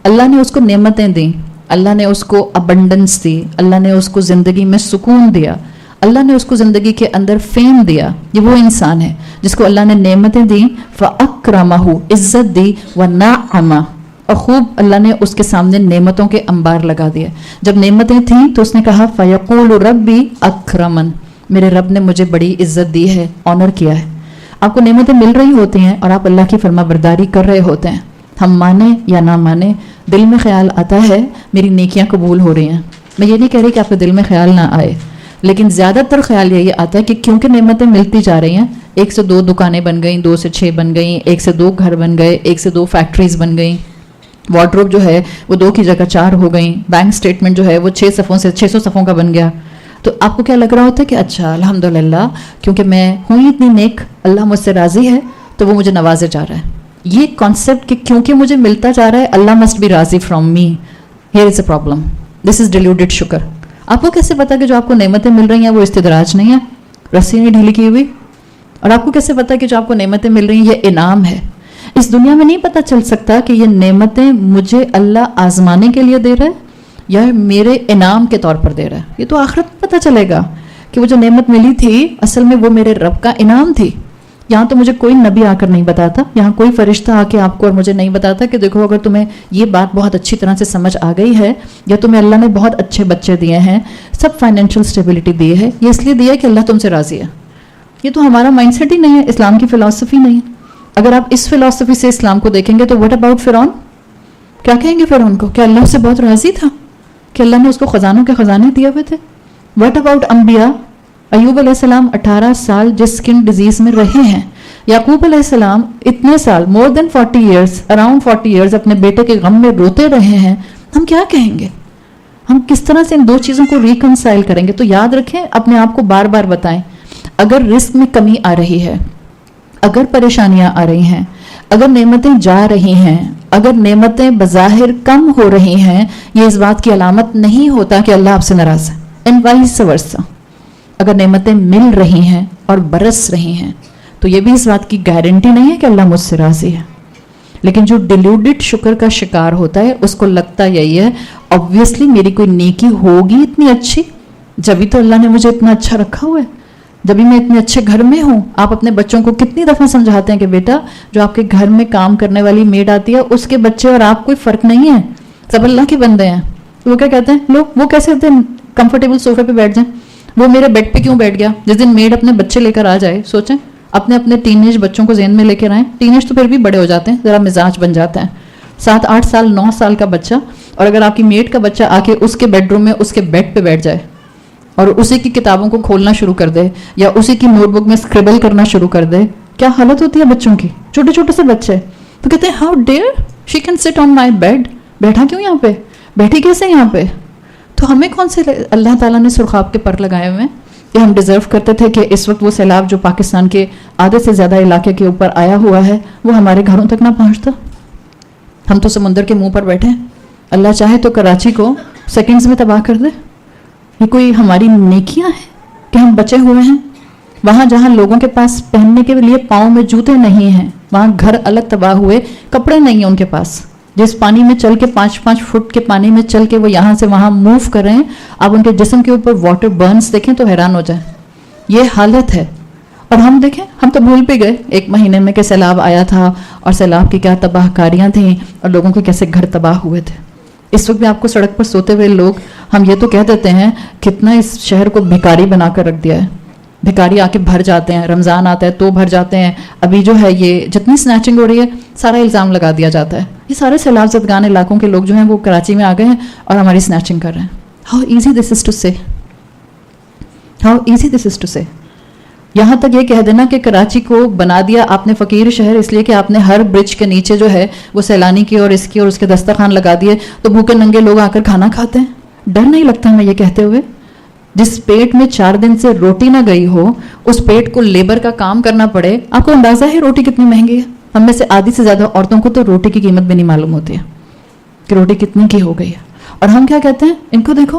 اللہ نے اس کو نعمتیں دیں, اللہ نے اس کو ابنڈنس دی, اللہ نے اس کو زندگی میں سکون دیا, اللہ نے اس کو زندگی کے اندر فیم دیا. یہ وہ انسان ہے جس کو اللہ نے نعمتیں دیں, فَأَكْرَمَهُ, عزت دی, وَنَعَمَ, اور خوب اللہ نے اس کے سامنے نعمتوں کے انبار لگا دیا. جب نعمتیں تھیں تو اس نے کہا فَيَقُولُ رَبِّي أَكْرَمَنِ, میرے رب نے مجھے بڑی عزت دی ہے, آنر کیا ہے. آپ کو نعمتیں مل رہی ہوتی ہیں اور آپ اللہ کی فرما برداری کر رہے ہوتے ہیں. ہم مانیں یا نہ مانیں, دل میں خیال آتا ہے میری نیکیاں قبول ہو رہی ہیں. میں یہ نہیں کہہ رہی کہ آپ کے دل میں خیال نہ آئے, لیکن زیادہ تر خیال یہی آتا ہے کہ کیونکہ نعمتیں ملتی جا رہی ہیں, 1 سے 2 دکانیں بن گئیں, 2 سے 6 بن گئیں, 1 سے 2 گھر بن گئے, 1 سے 2 فیکٹریز بن گئیں, وارڈروب جو ہے وہ 2 کی جگہ 4 ہو گئیں, بینک سٹیٹمنٹ جو ہے وہ 6 صفوں سے 600 صفوں کا بن گیا. تو آپ کو کیا لگ رہا ہوتا ہے کہ اچھا الحمدللہ کیونکہ میں ہوں اتنی نیک, اللہ مجھ سے راضی ہے تو وہ مجھے نوازے جا رہا ہے. یہ کانسیپٹ کہ کیونکہ مجھے ملتا جا رہا ہے اللہ مسٹ بی راضی from me, here is a problem. This is deluded شکر. آپ کو کیسے پتا کہ جو آپ کو نعمتیں مل رہی ہیں وہ استدراج نہیں ہے, رسی نہیں ڈھیلی کی ہوئی؟ اور آپ کو کیسے پتا کہ جو آپ کو نعمتیں مل رہی ہیں یہ انعام ہے؟ اس دنیا میں نہیں پتا چل سکتا کہ یہ نعمتیں مجھے اللہ آزمانے کے لیے دے رہا ہے یا میرے انعام کے طور پر دے رہا ہے. یہ تو آخرت میں پتا چلے گا کہ وہ جو نعمت ملی تھی اصل میں وہ میرے رب کا انعام تھی. یہاں تو مجھے کوئی نبی آ کر نہیں بتاتا, یہاں کوئی فرشتہ آ کے آپ کو اور مجھے نہیں بتاتا کہ دیکھو اگر تمہیں یہ بات بہت اچھی طرح سے سمجھ آ گئی ہے یا تمہیں اللہ نے بہت اچھے بچے دیے ہیں, سب فائنینشیل اسٹیبلٹی دی ہے, یہ اس لیے دیا ہے کہ اللہ تم سے راضی ہے. یہ تو ہمارا مائنڈ سیٹ ہی نہیں ہے, اسلام کی فلاسفی نہیں ہے. اگر آپ اس فلاسفی سے اسلام کو دیکھیں گے تو واٹ اباؤٹ فرعون, کیا کہیں گے فرعون کو؟ کہ اللہ سے بہت راضی تھا, کہ اللہ نے اس کو خزانوں کے خزانے دیے ہوئے تھے. واٹ اباؤٹ انبیاء, ایوب علیہ السلام 18 سال جس سکن ڈیزیز میں رہے ہیں, یعقوب علیہ السلام اتنے سال مور دین 40 ایئرس, اراؤنڈ 40 ایئرس اپنے بیٹے کے غم میں روتے رہے ہیں. ہم کیا کہیں گے؟ ہم کس طرح سے ان 2 چیزوں کو ریکنسائل کریں گے؟ تو یاد رکھیں, اپنے آپ کو بار بار بتائیں, اگر رزق میں کمی آ رہی ہے, اگر پریشانیاں آ رہی ہیں, اگر نعمتیں جا رہی ہیں, اگر نعمتیں بظاہر کم ہو رہی ہیں, یہ اس بات کی علامت نہیں ہوتا کہ اللہ آپ سے ناراض ہے. اینڈ وائس ورسا, اگر نعمتیں مل رہی ہیں اور برس رہی ہیں تو یہ بھی اس بات کی گارنٹی نہیں ہے کہ اللہ مجھ سے راضی ہے. لیکن جو ڈیلیوڈڈ شکر کا شکار ہوتا ہے اس کو لگتا یہی ہے obviously میری کوئی نیکی ہوگی اتنی اچھی, جبھی تو اللہ نے مجھے اتنا اچھا رکھا ہوا ہے, جبھی میں اتنے اچھے گھر میں ہوں. آپ اپنے بچوں کو کتنی دفعہ سمجھاتے ہیں کہ بیٹا جو آپ کے گھر میں کام کرنے والی میڈ آتی ہے اس کے بچے اور آپ کوئی فرق نہیں ہے, سب اللہ کے بندے ہیں. وہ کیا کہتے ہیں لوگ, وہ کیسے ہوتے ہیں کمفرٹیبل صوفے پہ بیٹھ جائیں, وہ میرے بیڈ پہ کیوں بیٹھ گیا؟ جس دن میڈ اپنے بچے لے کر آ جائے, سوچیں اپنے اپنے ٹین ایج بچوں کو ذہن میں لے کے آئیں. ٹین ایج تو پھر بھی بڑے ہو جاتے ہیں, ذرا مزاج بن جاتا ہے. 7 8 سال 9 سال کا بچہ, اور اگر آپ کی میڈ کا بچہ آ کے اس کے بیڈ روم میں اس کے بیڈ پہ بیٹھ جائے اور اسی کی کتابوں کو کھولنا شروع کر دے یا اسی کی نوٹ بک میں اسکریبل کرنا شروع کر دے, کیا حالت ہوتی ہے بچوں کی؟ چھوٹے چھوٹے سے بچے تو کہتے ہیں ہاؤ ڈیئر شی کین سٹ آن مائی بیڈ, بیٹھا کیوں یہاں پہ, بیٹھی کیسے یہاں پہ؟ تو ہمیں کون سے اللہ تعالیٰ نے سرخاب کے پر لگائے ہوئے ہیں کہ ہم ڈیزرو کرتے تھے کہ اس وقت وہ سیلاب جو پاکستان کے آدھے سے زیادہ علاقے کے اوپر آیا ہوا ہے وہ ہمارے گھروں تک نہ پہنچتا؟ ہم تو سمندر کے منہ پر بیٹھے ہیں, اللہ چاہے تو کراچی کو سیکنڈز میں تباہ کر دے. یہ کوئی ہماری نیکیاں ہیں کہ ہم بچے ہوئے ہیں؟ وہاں جہاں لوگوں کے پاس پہننے کے لیے پاؤں میں جوتے نہیں ہیں, وہاں گھر الگ تباہ ہوئے, کپڑے نہیں ہیں ان کے پاس, جس پانی میں چل کے 5 فٹ کے پانی میں چل کے وہ یہاں سے وہاں موو کر رہے ہیں, آپ ان کے جسم کے اوپر واٹر برنز دیکھیں تو حیران ہو جائیں. یہ حالت ہے. اور ہم دیکھیں, ہم تو بھول بھی گئے 1 مہینے میں کہ سیلاب آیا تھا اور سیلاب کی کیا تباہ کاریاں تھیں اور لوگوں کے کیسے گھر تباہ ہوئے تھے. اس وقت بھی آپ کو سڑک پر سوتے ہوئے لوگ, ہم یہ تو کہہ دیتے ہیں کتنا اس شہر کو بھکاری بنا کر رکھ دیا ہے. بھکاری آ کے بھر جاتے ہیں, رمضان آتا ہے تو بھر جاتے ہیں. ابھی جو ہے یہ جتنی سنیچنگ ہو رہی ہے سارا الزام لگا دیا جاتا ہے. یہ سارے سیلاب زدگان علاقوں کے لوگ جو ہیں وہ کراچی میں آ گئے ہیں اور ہماری سنیچنگ کر رہے ہیں. How easy this is to say, how easy this is to say. یہاں تک یہ کہہ دینا کہ کراچی کو بنا دیا آپ نے فقیر شہر اس لیے کہ آپ نے ہر برج کے نیچے جو ہے وہ سیلانی کی اور اس کی اور اس کے دسترخوان لگا دیے تو بھوکے ننگے لوگ آ کر کھانا کھاتے ہیں. ڈر نہیں لگتا ہمیں یہ کہتے ہوئے؟ جس پیٹ میں 4 دن سے روٹی نہ گئی ہو اس پیٹ کو لیبر کا کام کرنا پڑے. آپ کو اندازہ ہے روٹی کتنی مہنگی ہے؟ ہم میں سے آدھی سے زیادہ عورتوں کو تو روٹی کی قیمت بھی نہیں معلوم ہوتی ہے کہ روٹی کتنے کی ہو گئی ہے. اور ہم کیا کہتے ہیں, ان کو دیکھو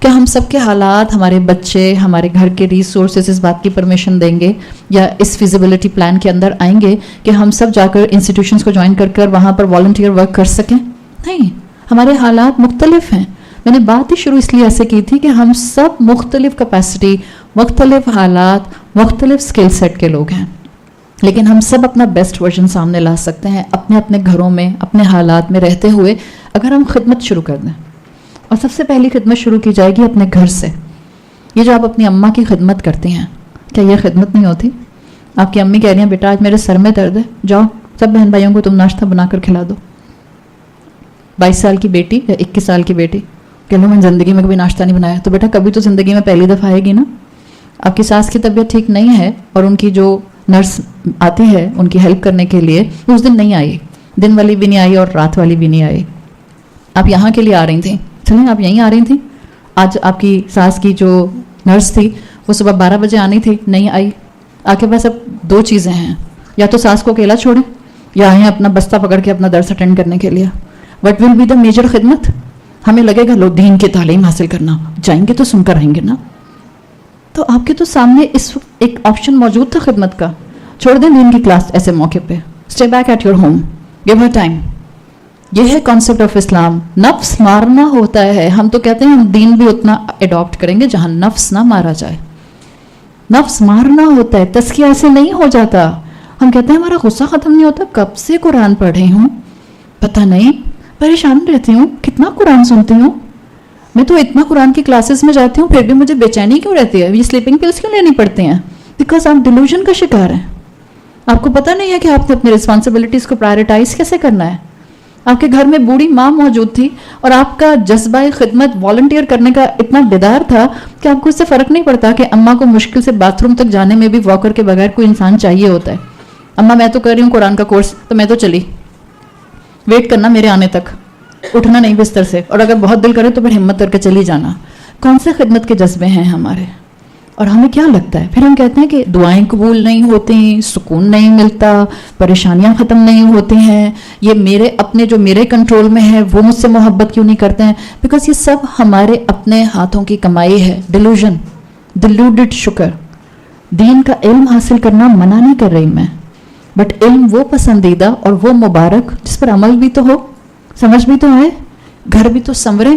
کہ ہم سب کے حالات، ہمارے بچے، ہمارے گھر کے ریسورسز اس بات کی پرمیشن دیں گے یا اس فیزیبلٹی پلان کے اندر آئیں گے کہ ہم سب جا کر انسٹیٹیوشنس کو جوائن کر کر وہاں پر والنٹیئر ورک کر سکیں؟ نہیں، ہمارے حالات مختلف ہیں. میں نے بات ہی شروع اس لیے ایسے کی تھی کہ ہم سب مختلف کیپیسٹی، مختلف حالات، مختلف اسکل سیٹ کے لوگ ہیں، لیکن ہم سب اپنا بیسٹ ورژن سامنے لا سکتے ہیں اپنے اپنے گھروں میں، اپنے حالات میں رہتے ہوئے، اگر ہم خدمت شروع کر دیں. اور سب سے پہلی خدمت شروع کی جائے گی اپنے گھر سے. یہ جو آپ اپنی اماں کی خدمت کرتی ہیں، کیا یہ خدمت نہیں ہوتی؟ آپ کی امی کہہ رہی ہیں بیٹا آج میرے سر میں درد ہے، جاؤ سب بہن بھائیوں کو تم ناشتہ بنا کر کھلا دو. 22 سال کی بیٹی یا 21 سال کی بیٹی کہ لو میں زندگی میں کبھی ناشتہ نہیں بنایا، تو بیٹا کبھی تو زندگی میں پہلی دفعہ آئے گی نا. آپ کی ساس کی طبیعت ٹھیک نہیں ہے اور ان کی جو نرس آتی ہے ان کی ہیلپ کرنے کے لیے، اس دن نہیں آئی، دن والی بھی نہیں آئی اور رات والی بھی نہیں آئی. آپ یہاں کے لیے آ رہی تھیں، چلیں آپ یہیں آ رہی تھیں. آج آپ کی ساس کی جو نرس تھی وہ صبح 12 بجے آنی تھی، نہیں آئی. آپ کے پاس اب 2 چیزیں ہیں، یا تو ساس کو اکیلا چھوڑیں یا آئیں اپنا بستہ پکڑ کے اپنا درس اٹینڈ کرنے کے لیے. What will be the major خدمت؟ ہمیں لگے گا لو دین کی تعلیم حاصل کرنا، جائیں گے تو سن کر آئیں گے نا. تو آپ کے تو سامنے اس وقت ایک آپشن موجود تھا خدمت کا. چھوڑ دیں دین کی کلاس ایسے موقع پہ، stay back at your home, give her time. یہ ہے کانسیپٹ آف اسلام. نفس مارنا ہوتا ہے. ہم تو کہتے ہیں ہم دین بھی اتنا اڈاپٹ کریں گے جہاں نفس نہ مارا جائے. نفس مارنا ہوتا ہے، تزکیہ ایسے نہیں ہو جاتا. ہم کہتے ہیں ہمارا غصہ ختم نہیں ہوتا. کب سے قرآن پڑھ رہی ہوں پتہ نہیں، پریشان رہتی ہوں، کتنا قرآن سنتی ہوں میں، تو اتنا قرآن کی کلاسز میں جاتی ہوں پھر بھی مجھے بے چینی کیوں رہتی ہے؟ یہ سلیپنگ پلس کیوں لینی پڑتی ہیں؟ بیکاز آپ ڈیلوژن کا شکار ہیں. آپ کو پتہ نہیں ہے کہ آپ نے اپنی رسپانسبلٹیز کو پرائرٹائز کیسے کرنا ہے. آپ کے گھر میں بوڑھی ماں موجود تھی اور آپ کا جذبہ خدمت والنٹیئر کرنے کا اتنا بیدار تھا کہ آپ کو اس سے فرق نہیں پڑتا کہ اماں کو مشکل سے باتھ روم تک جانے میں بھی واکر کے بغیر کوئی انسان چاہیے ہوتا ہے. اماں میں تو کر رہی ہوں قرآن کا کورس تو میں تو چلی، ویٹ کرنا میرے آنے تک، اٹھنا نہیں بستر سے، اور اگر بہت دل کرے تو پھر ہمت کر کے چلی جانا. کون سے خدمت کے جذبے ہیں ہمارے؟ اور ہمیں کیا لگتا ہے پھر ہم کہتے ہیں کہ دعائیں قبول نہیں ہوتی، سکون نہیں ملتا، پریشانیاں ختم نہیں ہوتی ہیں، یہ میرے اپنے جو میرے کنٹرول میں ہے وہ مجھ سے محبت کیوں نہیں کرتے ہیں؟ بیکاز یہ سب ہمارے اپنے ہاتھوں کی کمائی ہے. ڈیلوژن، ڈیلوڈڈ شکر. دین کا علم حاصل کرنا منع نہیں کر رہی میں، بٹ علم وہ پسندیدہ اور وہ مبارک جس پر عمل بھی تو ہو، سمجھ بھی تو آئے، گھر بھی تو سنورے،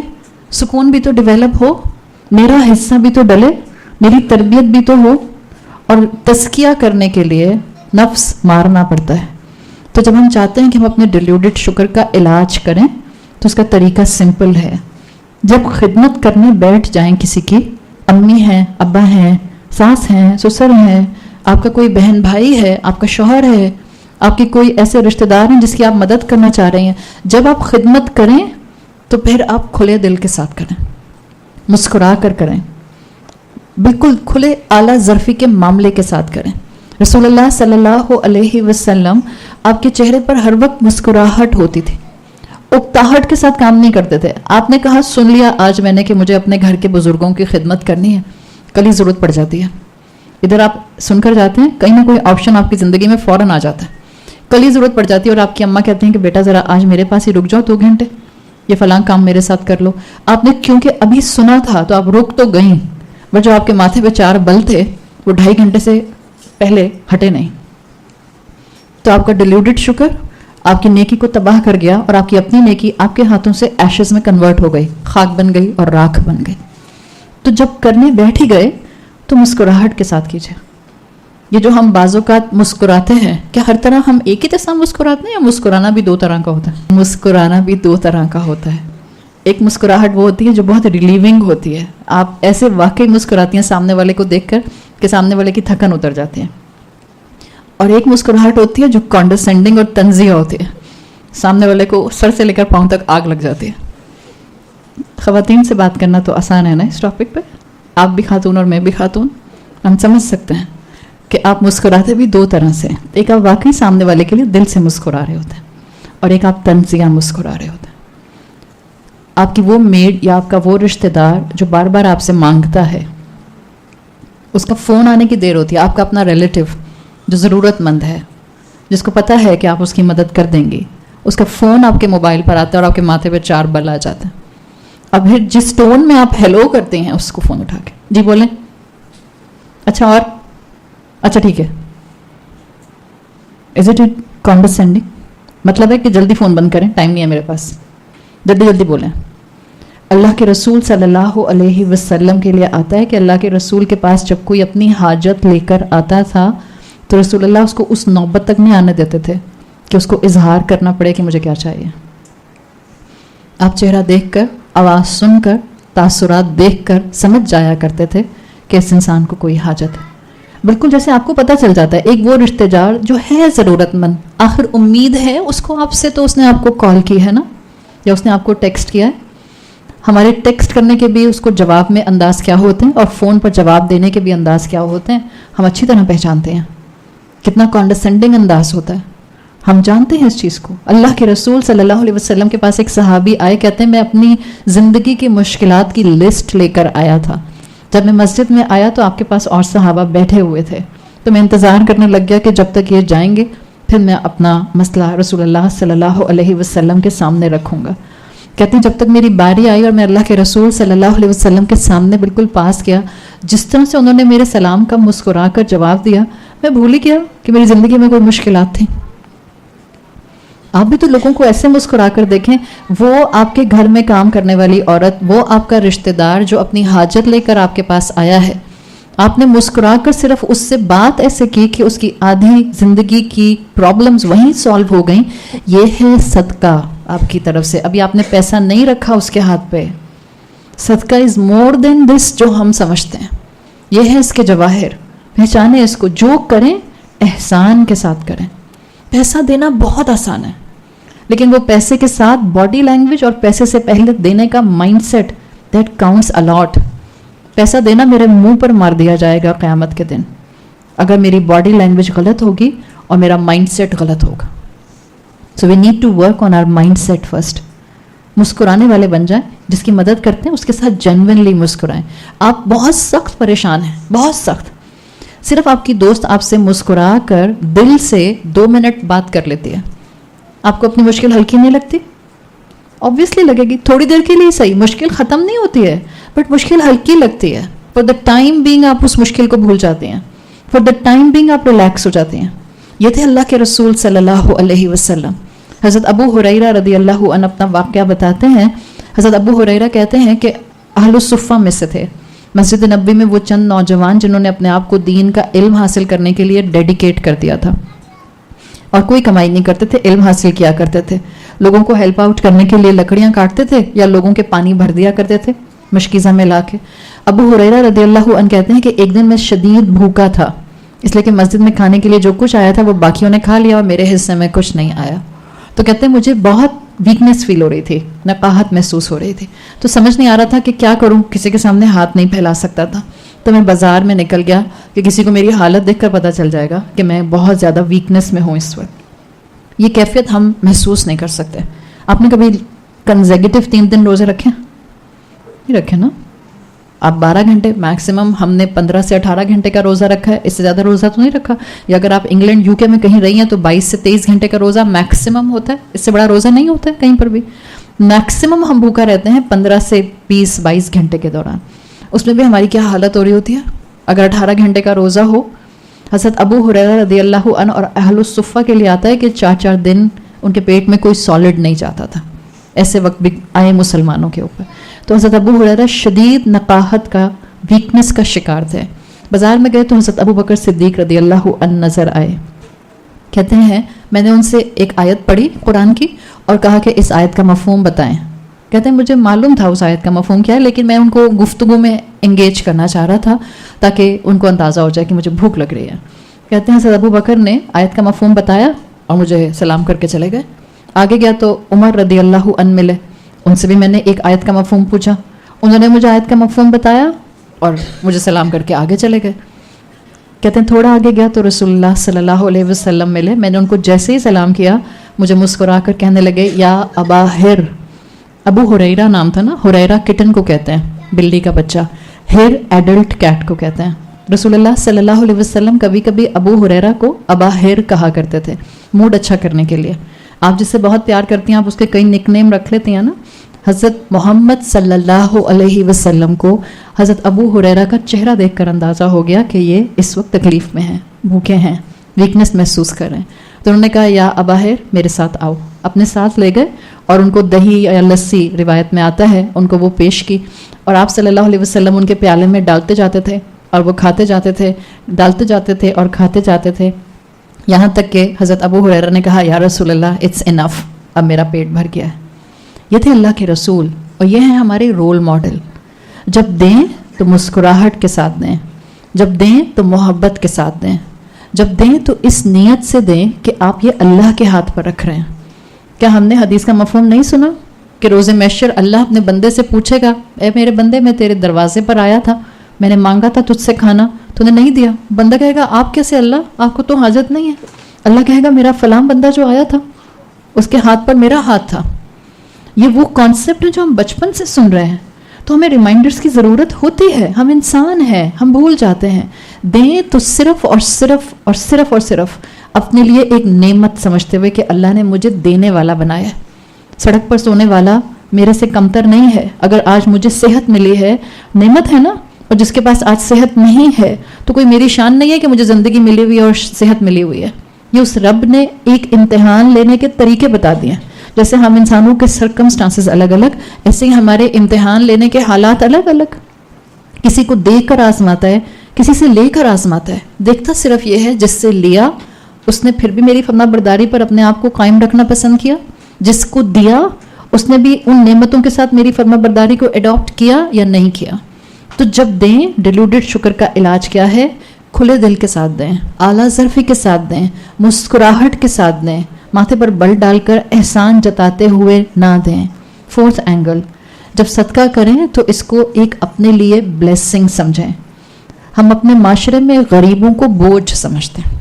سکون بھی تو ڈیولپ ہو، میرا حصہ بھی تو ڈلے، میری تربیت بھی تو ہو. اور تزکیہ کرنے کے لیے نفس مارنا پڑتا ہے. تو جب ہم چاہتے ہیں کہ ہم اپنے ڈیلیوڈڈ شکر کا علاج کریں تو اس کا طریقہ سمپل ہے. جب خدمت کرنے بیٹھ جائیں کسی کی، امی ہیں، ابا ہیں، ساس ہیں، سسر ہیں، آپ کا کوئی بہن بھائی ہے، آپ کا شوہر ہے، آپ کے کوئی ایسے رشتہ دار ہیں جس کی آپ مدد کرنا چاہ رہے ہیں، جب آپ خدمت کریں تو پھر آپ کھلے دل کے ساتھ کریں، مسکرا کر کریں، بالکل کھلے اعلیٰ ظرفی کے معاملے کے ساتھ کریں. رسول اللہ صلی اللہ علیہ وسلم آپ کے چہرے پر ہر وقت مسکراہٹ ہوتی تھی، اکتاہٹ کے ساتھ کام نہیں کرتے تھے. آپ نے کہا سن لیا آج میں نے کہ مجھے اپنے گھر کے بزرگوں کی خدمت کرنی ہے، کل ہی ضرورت پڑ جاتی ہے. ادھر آپ سن کر جاتے ہیں، کہیں نہ کوئی آپشن آپ کی زندگی میں فوراً آ جاتا ہے، کل ہی ضرورت پڑ جاتی ہے اور آپ کی اماں کہتے ہیں کہ بیٹا ذرا آج میرے پاس ہی رک جاؤ 2 گھنٹے، یہ فلاں کام میرے ساتھ کر لو. آپ نے کیونکہ ابھی سنا تھا تو آپ رک تو گئیں، بٹ جو آپ کے ماتھے پہ 4 بل تھے وہ 2.5 گھنٹے سے پہلے ہٹے نہیں. تو آپ کا ڈیلیوڈڈ شکر آپ کی نیکی کو تباہ کر گیا اور آپ کی اپنی نیکی آپ کے ہاتھوں سے ایشز میں کنورٹ ہو گئی، خاک بن گئی اور راکھ بن گئی. تو جب کرنے بیٹھ ہی گئے تو مسکراہٹ کے ساتھ کیجیے. یہ جو ہم بعض اوقات مسکراتے ہیں، کیا ہر طرح ہم ایک ہی طرح مسکراتے ہیں یا مسکرانا بھی 2 طرح کا ہوتا ہے؟ مسکرانا بھی 2 طرح کا ہوتا ہے. ایک مسکراہٹ وہ ہوتی ہے جو بہت ریلیونگ ہوتی ہے، آپ ایسے واقعی مسکراتی ہیں سامنے والے کو دیکھ کر کہ سامنے والے کی تھکن اتر جاتی ہے. اور ایک مسکراہٹ ہوتی ہے جو کانڈرسینڈنگ اور تنزیہ ہوتی ہے، سامنے والے کو سر سے لے کر پاؤں تک آگ لگ جاتی ہے. خواتین سے بات کرنا تو آسان ہے نا اس ٹاپک پہ، آپ بھی خاتون اور میں بھی خاتون، ہم سمجھ سکتے ہیں کہ آپ مسکراتے بھی 2 طرح سے. ایک آپ واقعی سامنے والے کے لیے دل سے مسکرا رہے ہوتے ہیں اور ایک آپ تنزیہ مسکرا رہے ہوتے ہیں. آپ کی وہ میڈ یا آپ کا وہ رشتہ دار جو بار بار آپ سے مانگتا ہے، اس کا فون آنے کی دیر ہوتی ہے. آپ کا اپنا ریلیٹیو جو ضرورت مند ہے، جس کو پتہ ہے کہ آپ اس کی مدد کر دیں گی، اس کا فون آپ کے موبائل پر آتا ہے اور آپ کے ماتھے پہ 4 بل آ جاتے ہیں. اب پھر جس ٹون میں آپ ہیلو کرتے ہیں اس کو فون اٹھا کے جی بولیں. اچھا اور اچھا ٹھیک ہے. Is it condescending? مطلب ہے کہ جلدی فون بند کریں، ٹائم نہیں ہے میرے پاس، جلدی جلدی بولیں. اللہ کے رسول صلی اللہ علیہ وسلم کے لیے آتا ہے کہ اللہ کے رسول کے پاس جب کوئی اپنی حاجت لے کر آتا تھا تو رسول اللہ اس کو اس نوبت تک نہیں آنے دیتے تھے کہ اس کو اظہار کرنا پڑے کہ مجھے کیا چاہیے. آپ چہرہ دیکھ کر، آواز سن کر، تاثرات دیکھ کر سمجھ جایا کرتے تھے کہ اس انسان کو کوئی حاجت ہے. بالکل جیسے آپ کو پتہ چل جاتا ہے ایک وہ رشتہ دار جو ہے ضرورت مند، آخر امید ہے اس کو آپ سے، تو اس نے آپ کو کال کی ہے نا، یا اس نے آپ کو ٹیکسٹ کیا ہے. ہمارے ٹیکسٹ کرنے کے بھی اس کو جواب میں انداز کیا ہوتے ہیں اور فون پر جواب دینے کے بھی انداز کیا ہوتے ہیں، ہم اچھی طرح پہچانتے ہیں. کتنا کانڈسینڈنگ انداز ہوتا ہے، ہم جانتے ہیں اس چیز کو. اللہ کے رسول صلی اللہ علیہ وسلم کے پاس ایک صحابی آئے، کہتے ہیں میں اپنی زندگی کی مشکلات کی لسٹ لے کر آیا تھا. جب میں مسجد میں آیا تو آپ کے پاس اور صحابہ بیٹھے ہوئے تھے، تو میں انتظار کرنے لگ گیا کہ جب تک یہ جائیں گے پھر میں اپنا مسئلہ رسول اللہ صلی اللہ علیہ وسلم کے سامنے رکھوں گا. کہتے ہیں جب تک میری باری آئی اور میں اللہ کے رسول صلی اللہ علیہ وسلم کے سامنے بالکل پاس گیا، جس طرح سے انہوں نے میرے سلام کا مسکرا کر جواب دیا، میں بھول ہی گیا کہ میری زندگی میں کوئی مشکلات تھیں. آپ بھی تو لوگوں کو ایسے مسکرا کر دیکھیں. وہ آپ کے گھر میں کام کرنے والی عورت، وہ آپ کا رشتہ دار جو اپنی حاجت لے کر آپ کے پاس آیا ہے، آپ نے مسکرا کر صرف اس سے بات ایسے کی کہ اس کی آدھی زندگی کی پرابلمز وہیں سالو ہو گئیں. یہ ہے صدقہ آپ کی طرف سے. ابھی آپ نے پیسہ نہیں رکھا اس کے ہاتھ پہ. صدقہ از مور دین دس جو ہم سمجھتے ہیں. یہ ہے اس کے جواہر. پہچانیں اس کو. جو کریں احسان کے ساتھ کریں. پیسہ دینا بہت آسان ہے، لیکن وہ پیسے کے ساتھ باڈی لینگویج اور پیسے سے پہلے دینے کا mindset, that counts a lot. پیسہ دینا میرے منہ پر مار دیا جائے گا قیامت کے دن اگر میری باڈی لینگویج غلط ہوگی اور میرا مائنڈ سیٹ غلط ہوگا. So we need to work on our mindset first. مسکرانے والے بن جائیں. جس کی مدد کرتے ہیں اس کے ساتھ جینوئنلی مسکرائیں. آپ بہت سخت پریشان ہیں، بہت سخت، صرف آپ کی دوست آپ سے مسکرا کر دل سے 2 منٹ بات کر لیتی ہے. آپ کو اپنی مشکل ہلکی نہیں لگتی؟ آبویسلی لگے گی، تھوڑی دیر کے لیے صحیح. مشکل ختم نہیں ہوتی ہے بٹ مشکل ہلکی لگتی ہے. فار دا ٹائم بینگ آپ اس مشکل کو بھول جاتے ہیں. فار دا ٹائم بینگ آپ ریلیکس ہو جاتے ہیں. یہ تھے اللہ کے رسول صلی اللہ علیہ وسلم. حضرت ابو ہریرہ رضی اللہ عنہ اپنا واقعہ بتاتے ہیں. حضرت ابو ہریرہ کہتے ہیں کہ اہل الصفہ میں سے تھے. مسجد نبوی میں وہ چند نوجوان جنہوں نے اپنے آپ کو دین کا علم حاصل کرنے کے لیے ڈیڈیکیٹ کر دیا تھا اور کوئی کمائی نہیں کرتے تھے، علم حاصل کیا کرتے تھے. لوگوں کو ہیلپ آؤٹ کرنے کے لیے لکڑیاں کاٹتے تھے یا لوگوں کے پانی بھر دیا کرتے تھے مشکیزہ میں لا کے. ابو ہریرہ رضی اللہ عنہ کہتے ہیں کہ ایک دن میں شدید بھوکا تھا، اس لیے کہ مسجد میں کھانے کے لیے جو کچھ آیا تھا وہ باقیوں نے کھا لیا اور میرے حصے میں کچھ نہیں آیا. تو کہتے ہیں مجھے بہت ویکنیس فیل ہو رہی تھی، نقاہت محسوس ہو رہی تھی. تو سمجھ نہیں آ رہا تھا کہ کیا کروں. کسی کے سامنے ہاتھ نہیں پھیلا سکتا تھا. تو میں بازار میں نکل گیا کہ کسی کو میری حالت دیکھ کر پتہ چل جائے گا کہ میں بہت زیادہ ویکنیس میں ہوں اس وقت. یہ کیفیت ہم محسوس نہیں کر سکتے. آپ نے کبھی کنزیکٹیو 3 دن روزے رکھے؟ نہیں رکھے نا. آپ 12 گھنٹے میکسیمم، ہم نے 15 سے 18 گھنٹے کا روزہ رکھا ہے، اس سے زیادہ روزہ تو نہیں رکھا. یا اگر آپ انگلینڈ UK میں کہیں رہی ہیں تو 22 سے 23 گھنٹے کا روزہ میکسیمم ہوتا ہے. اس سے بڑا روزہ نہیں ہوتا ہے کہیں پر بھی. میکسیمم ہم بھوکا رہتے ہیں 15 سے 20-22 گھنٹے کے دوران. اس میں بھی ہماری کیا حالت ہو رہی ہوتی ہے اگر 18 گھنٹے کا روزہ ہو. حضرت ابو ہریرہ رضی اللہ عنہ اور اہل الصفہ کے لیے آتا ہے کہ 4 دن ان کے پیٹ میں کوئی سالڈ نہیں جاتا تھا. ایسے وقت بھی آئے مسلمانوں کے اوپر. تو حضرت ابو ہریرہ شدید نقاہت کا، ویکنس کا شکار تھے. بازار میں گئے تو حضرت ابو بکر صدیق رضی اللہ عنہ نظر آئے. کہتے ہیں میں نے ان سے ایک آیت پڑھی قرآن کی اور کہا کہ اس آیت کا مفہوم بتائیں. کہتے ہیں مجھے معلوم تھا اس آیت کا مفہوم کیا ہے، لیکن میں ان کو گفتگو میں انگیج کرنا چاہ رہا تھا تاکہ ان کو اندازہ ہو جائے کہ مجھے بھوک لگ رہی ہے. کہتے ہیں حضرت ابو بکر نے آیت کا مفہوم بتایا اور مجھے سلام کر کے چلے گئے. آگے گیا تو عمر رضی اللہ عنہ ملے. ان سے بھی میں نے ایک آیت کا مفہوم پوچھا. انہوں نے مجھے آیت کا مفہوم بتایا اور مجھے سلام کر کے آگے چلے گئے. کہتے ہیں تھوڑا آگے گیا تو رسول اللہ صلی اللہ علیہ وسلم ملے. میں نے ان کو جیسے ہی سلام کیا مجھے مسکرا کر کہنے لگے یا ابا ہر. ابو ہریرہ نام تھا نا. ہریرہ کٹن کو کہتے ہیں، بلی کا بچہ. ہر ایڈلٹ کیٹ کو کہتے ہیں. رسول اللہ صلی اللہ علیہ وسلم کبھی کبھی ابو ہریرہ کو ابا ہر کہا کرتے تھے، موڈ اچھا کرنے کے لیے. آپ جس سے بہت پیار کرتی ہیں آپ اس کے کئی نک نیم رکھ لیتی ہیں نا. حضرت محمد صلی اللہ علیہ وسلم کو حضرت ابو ہریرہ کا چہرہ دیکھ کر اندازہ ہو گیا کہ یہ اس وقت تکلیف میں ہیں، بھوکے ہیں، ویکنس محسوس کر رہے ہیں. تو انہوں نے کہا یا اباہر میرے ساتھ آؤ. اپنے ساتھ لے گئے اور ان کو دہی یا لسی روایت میں آتا ہے ان کو وہ پیش کی، اور آپ صلی اللہ علیہ وسلم ان کے پیالے میں ڈالتے جاتے تھے اور وہ کھاتے جاتے تھے، ڈالتے جاتے تھے اور کھاتے جاتے تھے، یہاں تک کہ حضرت ابو ہریرہ نے کہا یا رسول اللہ اٹس انف، اب میرا پیٹ بھر گیا ہے. یہ تھے اللہ کے رسول اور یہ ہیں ہمارے رول ماڈل. جب دیں تو مسکراہٹ کے ساتھ دیں، جب دیں تو محبت کے ساتھ دیں، جب دیں تو اس نیت سے دیں کہ آپ یہ اللہ کے ہاتھ پر رکھ رہے ہیں. کیا ہم نے حدیث کا مفہوم نہیں سنا کہ روز محشر اللہ اپنے بندے سے پوچھے گا اے میرے بندے میں تیرے دروازے پر آیا تھا، میں نے مانگا تھا تجھ سے کھانا، تو نے نہیں دیا. بندہ کہے گا آپ کیسے اللہ، آپ کو تو حاجت نہیں ہے. اللہ کہے گا میرا فلاں بندہ جو آیا تھا اس کے ہاتھ پر میرا ہاتھ تھا. یہ وہ کانسیپٹ ہے جو ہم بچپن سے سن رہے ہیں. تو ہمیں ریمائنڈرز کی ضرورت ہوتی ہے، ہم انسان ہیں، ہم بھول جاتے ہیں. دیں تو صرف اور صرف اور صرف اور صرف اپنے لیے ایک نعمت سمجھتے ہوئے کہ اللہ نے مجھے دینے والا بنایا ہے. سڑک پر سونے والا میرے سے کمتر نہیں ہے. اگر آج مجھے صحت ملی ہے نعمت ہے نا، اور جس کے پاس آج صحت نہیں ہے تو کوئی میری شان نہیں ہے کہ مجھے زندگی ملی ہوئی ہے اور صحت ملی ہوئی ہے. یہ اس رب نے ایک امتحان لینے کے طریقے بتا دیے ہیں. جیسے ہم انسانوں کے سرکمسٹانسز الگ الگ، ایسے ہی ہمارے امتحان لینے کے حالات الگ الگ. کسی کو دے کر آزماتا ہے، کسی سے لے کر آزماتا ہے. دیکھتا صرف یہ ہے جس سے لیا اس نے پھر بھی میری فرما برداری پر اپنے آپ کو قائم رکھنا پسند کیا، جس کو دیا اس نے بھی ان نعمتوں کے ساتھ میری فرما برداری کو اڈاپٹ کیا یا نہیں کیا. تو جب دیں ڈیلوڈڈ شکر کا علاج کیا ہے؟ کھلے دل کے ساتھ دیں، اعلیٰ ظرفی کے ساتھ دیں، مسکراہٹ کے ساتھ دیں، ماتھے پر بل ڈال کر احسان جتاتے ہوئے نہ دیں. فورتھ اینگل، جب صدقہ کریں تو اس کو ایک اپنے لیے بلیسنگ سمجھیں. ہم اپنے معاشرے میں غریبوں کو بوجھ سمجھتے ہیں،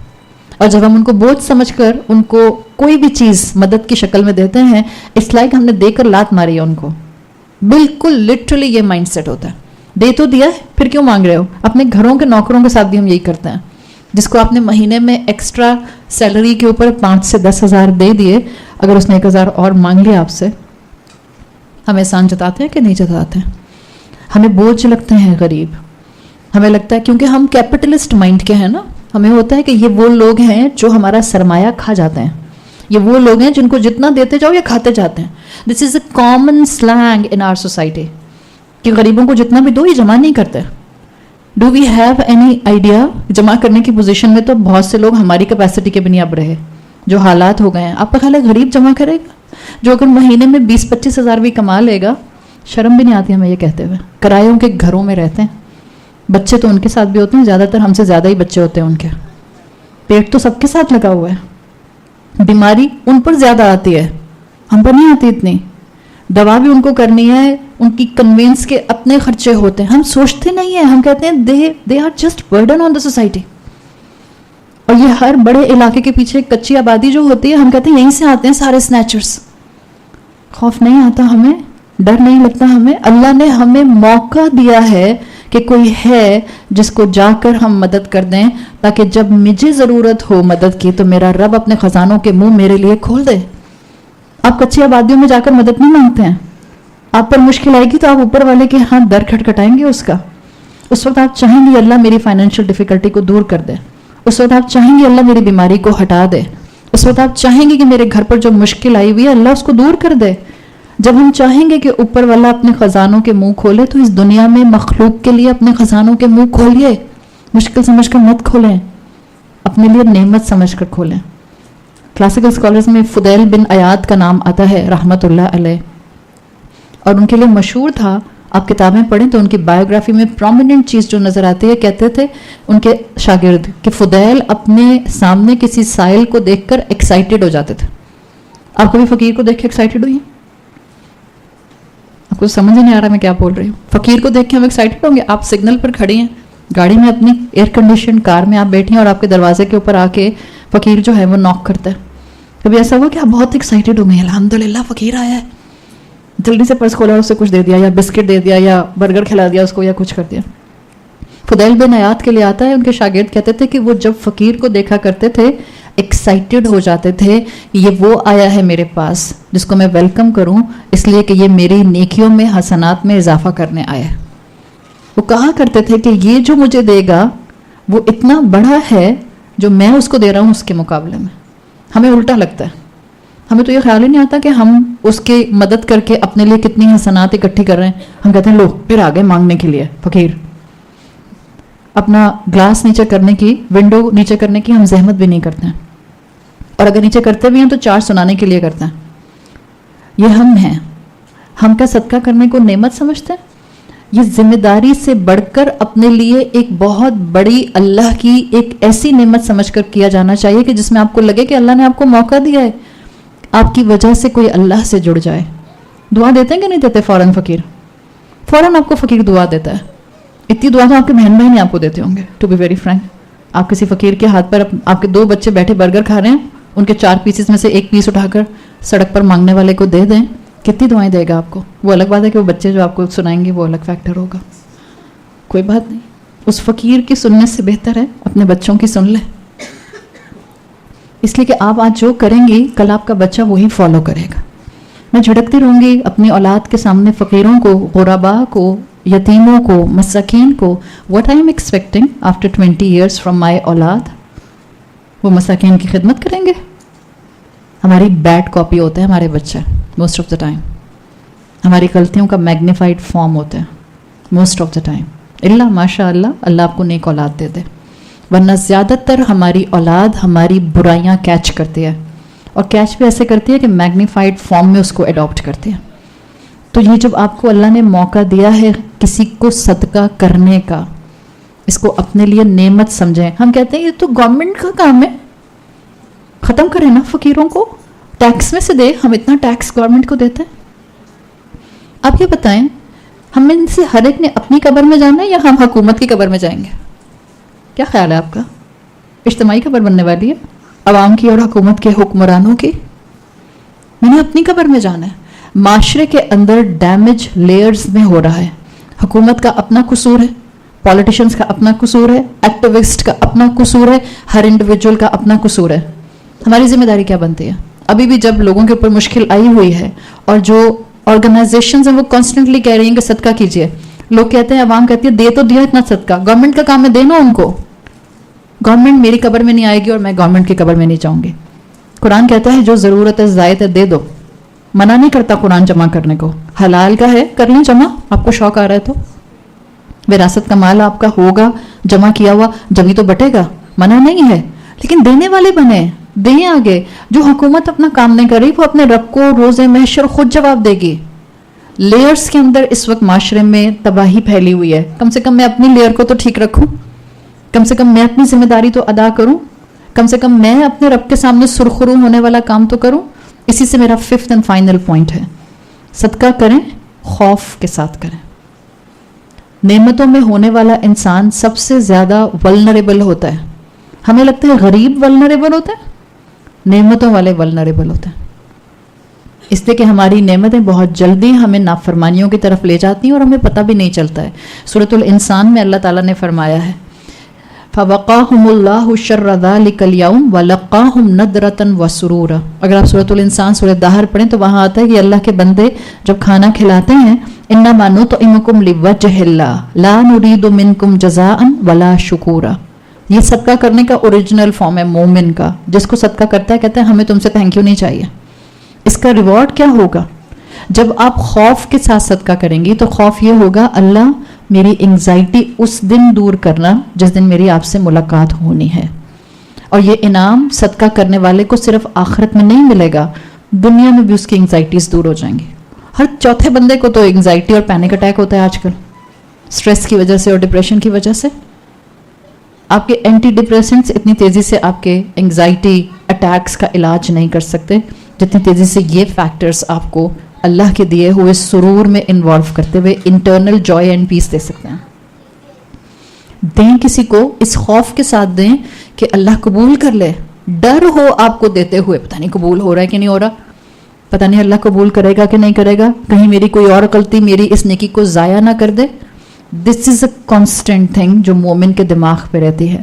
اور جب ہم ان کو بوجھ سمجھ کر ان کو کوئی بھی چیز مدد کی شکل میں دیتے ہیں، اس لائک ہم نے دے کر لات ماری ہے ان کو. بالکل لٹرلی یہ مائنڈ سیٹ ہوتا ہے. دے تو دیا ہے، پھر کیوں مانگ رہے ہو؟ اپنے گھروں کے نوکروں کے ساتھ بھی ہم یہی کرتے ہیں. جس کو آپ نے مہینے میں ایکسٹرا سیلری کے اوپر 5 سے 10 ہزار دے دیے، اگر اس نے 1 ہزار اور مانگ لیا آپ سے، ہم احسان جتاتے ہیں کہ نہیں جتاتے ہیں؟ ہمیں بوجھ لگتے ہیں غریب. ہمیں لگتا ہے کیونکہ ہم کیپٹلسٹ مائنڈ کے ہیں نا، ہمیں ہوتا ہے کہ یہ وہ لوگ ہیں جو ہمارا سرمایہ کھا جاتے ہیں، یہ وہ لوگ ہیں جن کو جتنا دیتے جاؤ یہ کھاتے جاتے ہیں. This is a common slang in our society کہ غریبوں کو جتنا بھی دو یہ جمع نہیں کرتے. Do we have any idea? جمع کرنے کی پوزیشن میں تو بہت سے لوگ ہماری کیپیسٹی کے بھی نہیں اب رہے، جو حالات ہو گئے ہیں. آپ کا خیال ہے غریب جمع کرے گا؟ جو اگر مہینے میں 20-25 ہزار بھی کما لے گا، شرم بھی نہیں آتی ہمیں یہ کہتے ہوئے. کرایوں کے گھروں میں رہتے ہیں، بچے تو ان کے ساتھ بھی ہوتے ہیں، زیادہ تر ہم سے زیادہ ہی بچے ہوتے ہیں ان کے. پیٹ تو سب کے ساتھ لگا ہوا ہے. بیماری ان پر زیادہ آتی ہے، ہم پر نہیں آتی اتنی. دوا بھی ان کو کرنی ہے، ان کی کنوینس کے اپنے خرچے ہوتے ہیں. ہم سوچتے نہیں ہیں، ہم کہتے ہیں they are just burden on the society. اور یہ ہر بڑے علاقے کے پیچھے کچی آبادی جو ہوتی ہے، ہم کہتے ہیں یہیں سے آتے ہیں سارے سنیچرز. خوف نہیں آتا ہمیں؟ ڈر نہیں لگتا ہمیں؟ اللہ نے ہمیں موقع دیا ہے کہ کوئی ہے جس کو جا کر ہم مدد کر دیں، تاکہ جب مجھے ضرورت ہو مدد کی تو میرا رب اپنے خزانوں کے منہ میرے لیے کھول دے. آپ کچی آبادیوں میں جا کر مدد نہیں مانگتے ہیں. آپ پر مشکل آئے گی تو آپ اوپر والے کے ہاتھ در کھٹکھٹائیں گے اس کا. اس وقت آپ چاہیں گے اللہ میری فائنینشیل ڈیفیکلٹی کو دور کر دے. اس وقت آپ چاہیں گے اللہ میری بیماری کو ہٹا دے. اس وقت آپ چاہیں گے کہ میرے گھر پر جو مشکل آئی ہوئی ہے اللہ اس کو دور کر دے. جب ہم چاہیں گے کہ اوپر والا اپنے خزانوں کے منہ کھولے، تو اس دنیا میں مخلوق کے لیے اپنے خزانوں کے منہ کھولیے. مشکل سمجھ کر مت کھولیں، اپنے لیے نعمت سمجھ کر کھولیں. کلاسیکل اسکالرز میں فضیل بن عیاض کا نام آتا ہے رحمۃ اللہ علیہ، اور ان کے لیے مشہور تھا. آپ کتابیں پڑھیں تو ان کی بایوگرافی میں پرومیننٹ چیز جو نظر آتی ہے، کہتے تھے ان کے شاگرد کہ فضیل اپنے سامنے کسی سائل کو دیکھ کر ایکسائٹیڈ ہو جاتے تھے. آپ کبھی فقیر کو دیکھ کے ایکسائٹیڈ ہوئی ہیں؟ آپ کو سمجھ نہیں آ رہا میں کیا بول رہی ہوں. فقیر کو دیکھ کے ہم ایکسائٹیڈ ہوں گے؟ آپ سگنل پر کھڑی ہیں گاڑی میں، اپنی ایئر کنڈیشن کار میں آپ بیٹھی ہیں، اور آپ کے دروازے کے اوپر آ کے فقیر جو ہے وہ ناک کرتا ہے. کبھی ایسا ہوا کہ آپ بہت ایکسائٹیڈ ہو گئی، الحمدللہ فقیر آیا ہے، جلدی سے پرس کھولا اور اسے کچھ دے دیا، یا بسکٹ دے دیا، یا برگر کھلا دیا اس کو، یا کچھ کر دیا. فضیل بن عیاض کے لیے آتا ہے، ان کے شاگرد کہتے تھے کہ وہ جب فقیر کو دیکھا کرتے تھے ایکسائٹیڈ ہو جاتے تھے یہ وہ آیا ہے میرے پاس جس کو میں ویلکم کروں، اس لیے کہ یہ میری نیکیوں میں حسنات میں اضافہ کرنے آیا ہے. وہ کہا کرتے تھے کہ یہ جو مجھے دے گا وہ اتنا بڑا ہے جو میں اس کو دے رہا ہوں اس کے مقابلے میں. ہمیں الٹا لگتا ہے، ہمیں تو یہ خیال ہی نہیں آتا کہ ہم اس کی مدد کر کے اپنے لیے کتنی حسنات اکٹھی کر رہے ہیں. ہم کہتے ہیں لو پھر آگے مانگنے کے لیے فقیر. اپنا گلاس نیچے کرنے کی، ونڈو نیچے کرنے کی ہم زحمت بھی نہیں کرتے ہیں، اور اگر نیچے کرتے بھی ہیں تو 4 سنانے کے لیے کرتے ہیں. یہ ہم ہیں. ہم کا صدقہ کرنے کو نعمت سمجھتے ہیں؟ یہ ذمہ داری سے بڑھ کر اپنے لیے ایک بہت بڑی اللہ کی ایک ایسی نعمت سمجھ کر کیا جانا چاہیے کہ جس میں آپ کو لگے کہ اللہ نے آپ کو موقع دیا ہے، آپ کی وجہ سے کوئی اللہ سے جڑ جائے. دعا دیتے ہیں کہ نہیں دیتے؟ فوراً فقیر، فوراً آپ کو فقیر دعا دیتا ہے. اتنی دعا تو آپ کے بہن بھائی نہیں آپ کو دیتے ہوں گے. ٹو بی ویری فرینک، آپ کسی فقیر کے ہاتھ پر آپ کے 2 بچے بیٹھے برگر کھا رہے ہیں، ان کے 4 پیسز میں سے 1 پیس اٹھا کر سڑک پر مانگنے والے کو دے دیں، کتنی دعائیں دے گا آپ کو؟ وہ الگ بات ہے کہ وہ بچے جو آپ کو سنائیں گے وہ الگ فیکٹر ہوگا. کوئی بات نہیں، اس فقیر کی سننے سے بہتر ہے اپنے بچوں کی سن لیں. اس لیے کہ آپ آج جو کریں گی کل آپ کا بچہ وہی فالو کرے گا. میں جھڑکتی رہوں گی اپنی اولاد کے سامنے فقیروں کو، غرباء کو، یتیموں کو، مساکین کو. What I am expecting after 20 years from my اولاد؟ وہ مساکین کی خدمت کریں گے؟ ہماری بیڈ کاپی ہوتے ہیں ہمارے بچے موسٹ آف دا ٹائم. ہماری غلطیوں کا میگنیفائڈ فارم ہوتے ہیں موسٹ آف دا ٹائم. اللہ ماشاء اللہ، اللہ آپ کو نیک اولاد دے دے، ورنہ زیادہ تر ہماری اولاد ہماری برائیاں کیچ کرتی ہے، اور کیچ بھی ایسے کرتی ہے کہ میگنیفائڈ فارم میں اس کو اڈاپٹ کرتی ہے. تو یہ جب آپ کو اللہ نے موقع دیا ہے کسی کو صدقہ کرنے کا، اس کو اپنے لیے نعمت سمجھیں. ہم کہتے ہیں یہ تو گورنمنٹ کا کام ہے، ختم کریں نا فقیروں کو، ٹیکس میں سے دے. ہم اتنا ٹیکس گورنمنٹ کو دیتے ہیں. آپ یہ بتائیں ہم میں سے ہر ایک نے اپنی قبر میں جانا ہے یا ہم حکومت کی قبر میں جائیں گے؟ کیا خیال ہے آپ کا؟ اجتماعی قبر بننے والی ہے عوام کی اور حکومت کے حکمرانوں کی. میں نے اپنی قبر میں جانا ہے. معاشرے کے اندر ڈیمیج لیئرز میں ہو رہا ہے. حکومت کا اپنا قصور ہے، پولیٹیشنز کا اپنا قصور ہے، ایکٹیوسٹ کا اپنا قصور ہے، ہر انڈیویجول کا اپنا قصور ہے. ہماری ذمہ داری کیا بنتی ہے؟ ابھی بھی جب لوگوں کے اوپر مشکل آئی ہوئی ہے اور جو آرگنائزیشنز ہیں وہ کانسٹنٹلی کہہ رہی ہیں کہ صدقہ کیجیے، لوگ کہتے ہیں، عوام کہتی ہے دے تو دیا اتنا صدقہ، گورنمنٹ کا کام ہے دینا ان کو. گورنمنٹ میری قبر میں نہیں آئے گی اور میں گورنمنٹ کی قبر میں نہیں جاؤں گی. قرآن کہتا ہے جو ضرورت ہے زائد ہے دے دو. منع نہیں کرتا قرآن جمع کرنے کو، حلال کا ہے کر لیں جمع، آپ کو شوق آ رہا ہے تو. وراثت کا مال آپ کا ہوگا جمع کیا ہوا جبھی تو بٹے گا، منع نہیں ہے، لیکن دینے والے بنے، دیں آگے. جو حکومت اپنا کام نہیں کر رہی وہ اپنے رب کو روز محشر خود جواب دے گی. لیئرز کے اندر اس وقت معاشرے میں تباہی پھیلی ہوئی ہے. کم سے کم میں اپنی لیئر کو تو ٹھیک رکھوں، کم سے کم میں اپنی ذمہ داری تو ادا کروں، کم سے کم میں اپنے رب کے سامنے سرخرو ہونے والا کام تو کروں. اسی سے میرا 5th اینڈ فائنل پوائنٹ ہے، صدقہ کریں، خوف کے ساتھ کریں. نعمتوں میں ہونے والا انسان سب سے زیادہ ولنریبل ہوتا ہے. ہمیں لگتا ہے غریب ولنریبل ہوتے ہیں، نعمتوں والے ولنریبل ہوتے ہیں. اس لیے کہ ہماری نعمتیں بہت جلدی ہمیں نافرمانیوں کی طرف لے جاتی ہیں اور ہمیں پتہ بھی نہیں چلتا ہے. سورۃ الانسان میں اللہ تعالیٰ نے فرمایا ہے فَوَقَاهُمُ اللَّهُ شَرَّ ذَلِكَ الْيَوْمِ وَلَقَّاهُمْ نَضْرَةً وَسُرُورًا. اگر آپ سورۃ الانسان سورۃ دہر پڑھیں تو وہاں آتا ہے کہ اللہ کے بندے جب کھانا کھلاتے ہیں اِنَّمَا نُطْعِمُكُمْ لِوَجْهِ اللَّهِ لَا نُرِيدُ مِنكُمْ جَزَاءً وَلَا شُكُورًا. یہ صدقہ کرنے کا اوریجنل فارم ہے مومن کا. جس کو صدقہ کرتا ہے کہتا ہے ہمیں تم سے تھینک یو نہیں چاہیے. اس کا ریوارڈ کیا ہوگا؟ جب آپ خوف کے ساتھ صدقہ کریں گی تو خوف یہ ہوگا اللہ میری انگزائٹی اس دن دور کرنا جس دن میری آپ سے ملاقات ہونی ہے. اور یہ انعام صدقہ کرنے والے کو صرف آخرت میں نہیں ملے گا، دنیا میں بھی اس کی انگزائٹیز دور ہو جائیں گی. ہر چوتھے بندے کو تو انگزائٹی اور پینک اٹیک ہوتا ہے آج کل، سٹریس کی وجہ سے اور ڈپریشن کی وجہ سے. آپ کے اینٹی ڈپریسنٹس اتنی تیزی سے آپ کے انگزائٹی اٹیکس کا علاج نہیں کر سکتے جتنی تیزی سے یہ فیکٹرز آپ کو اللہ کے دیے ہوئے سرور میں انوالو کرتے ہوئے انٹرنل جوائے اینڈ پیس دے سکتے ہیں. دیں کسی کو اس خوف کے ساتھ دیں کہ اللہ قبول کر لے. ڈر ہو آپ کو دیتے ہوئے، پتہ نہیں قبول ہو رہا ہے کہ نہیں ہو رہا، پتہ نہیں اللہ قبول کرے گا کہ نہیں کرے گا، کہیں میری کوئی اور غلطی میری اس نیکی کو ضائع نہ کر دے. دس از اے کانسٹنٹ تھنگ جو مومن کے دماغ پہ رہتی ہے.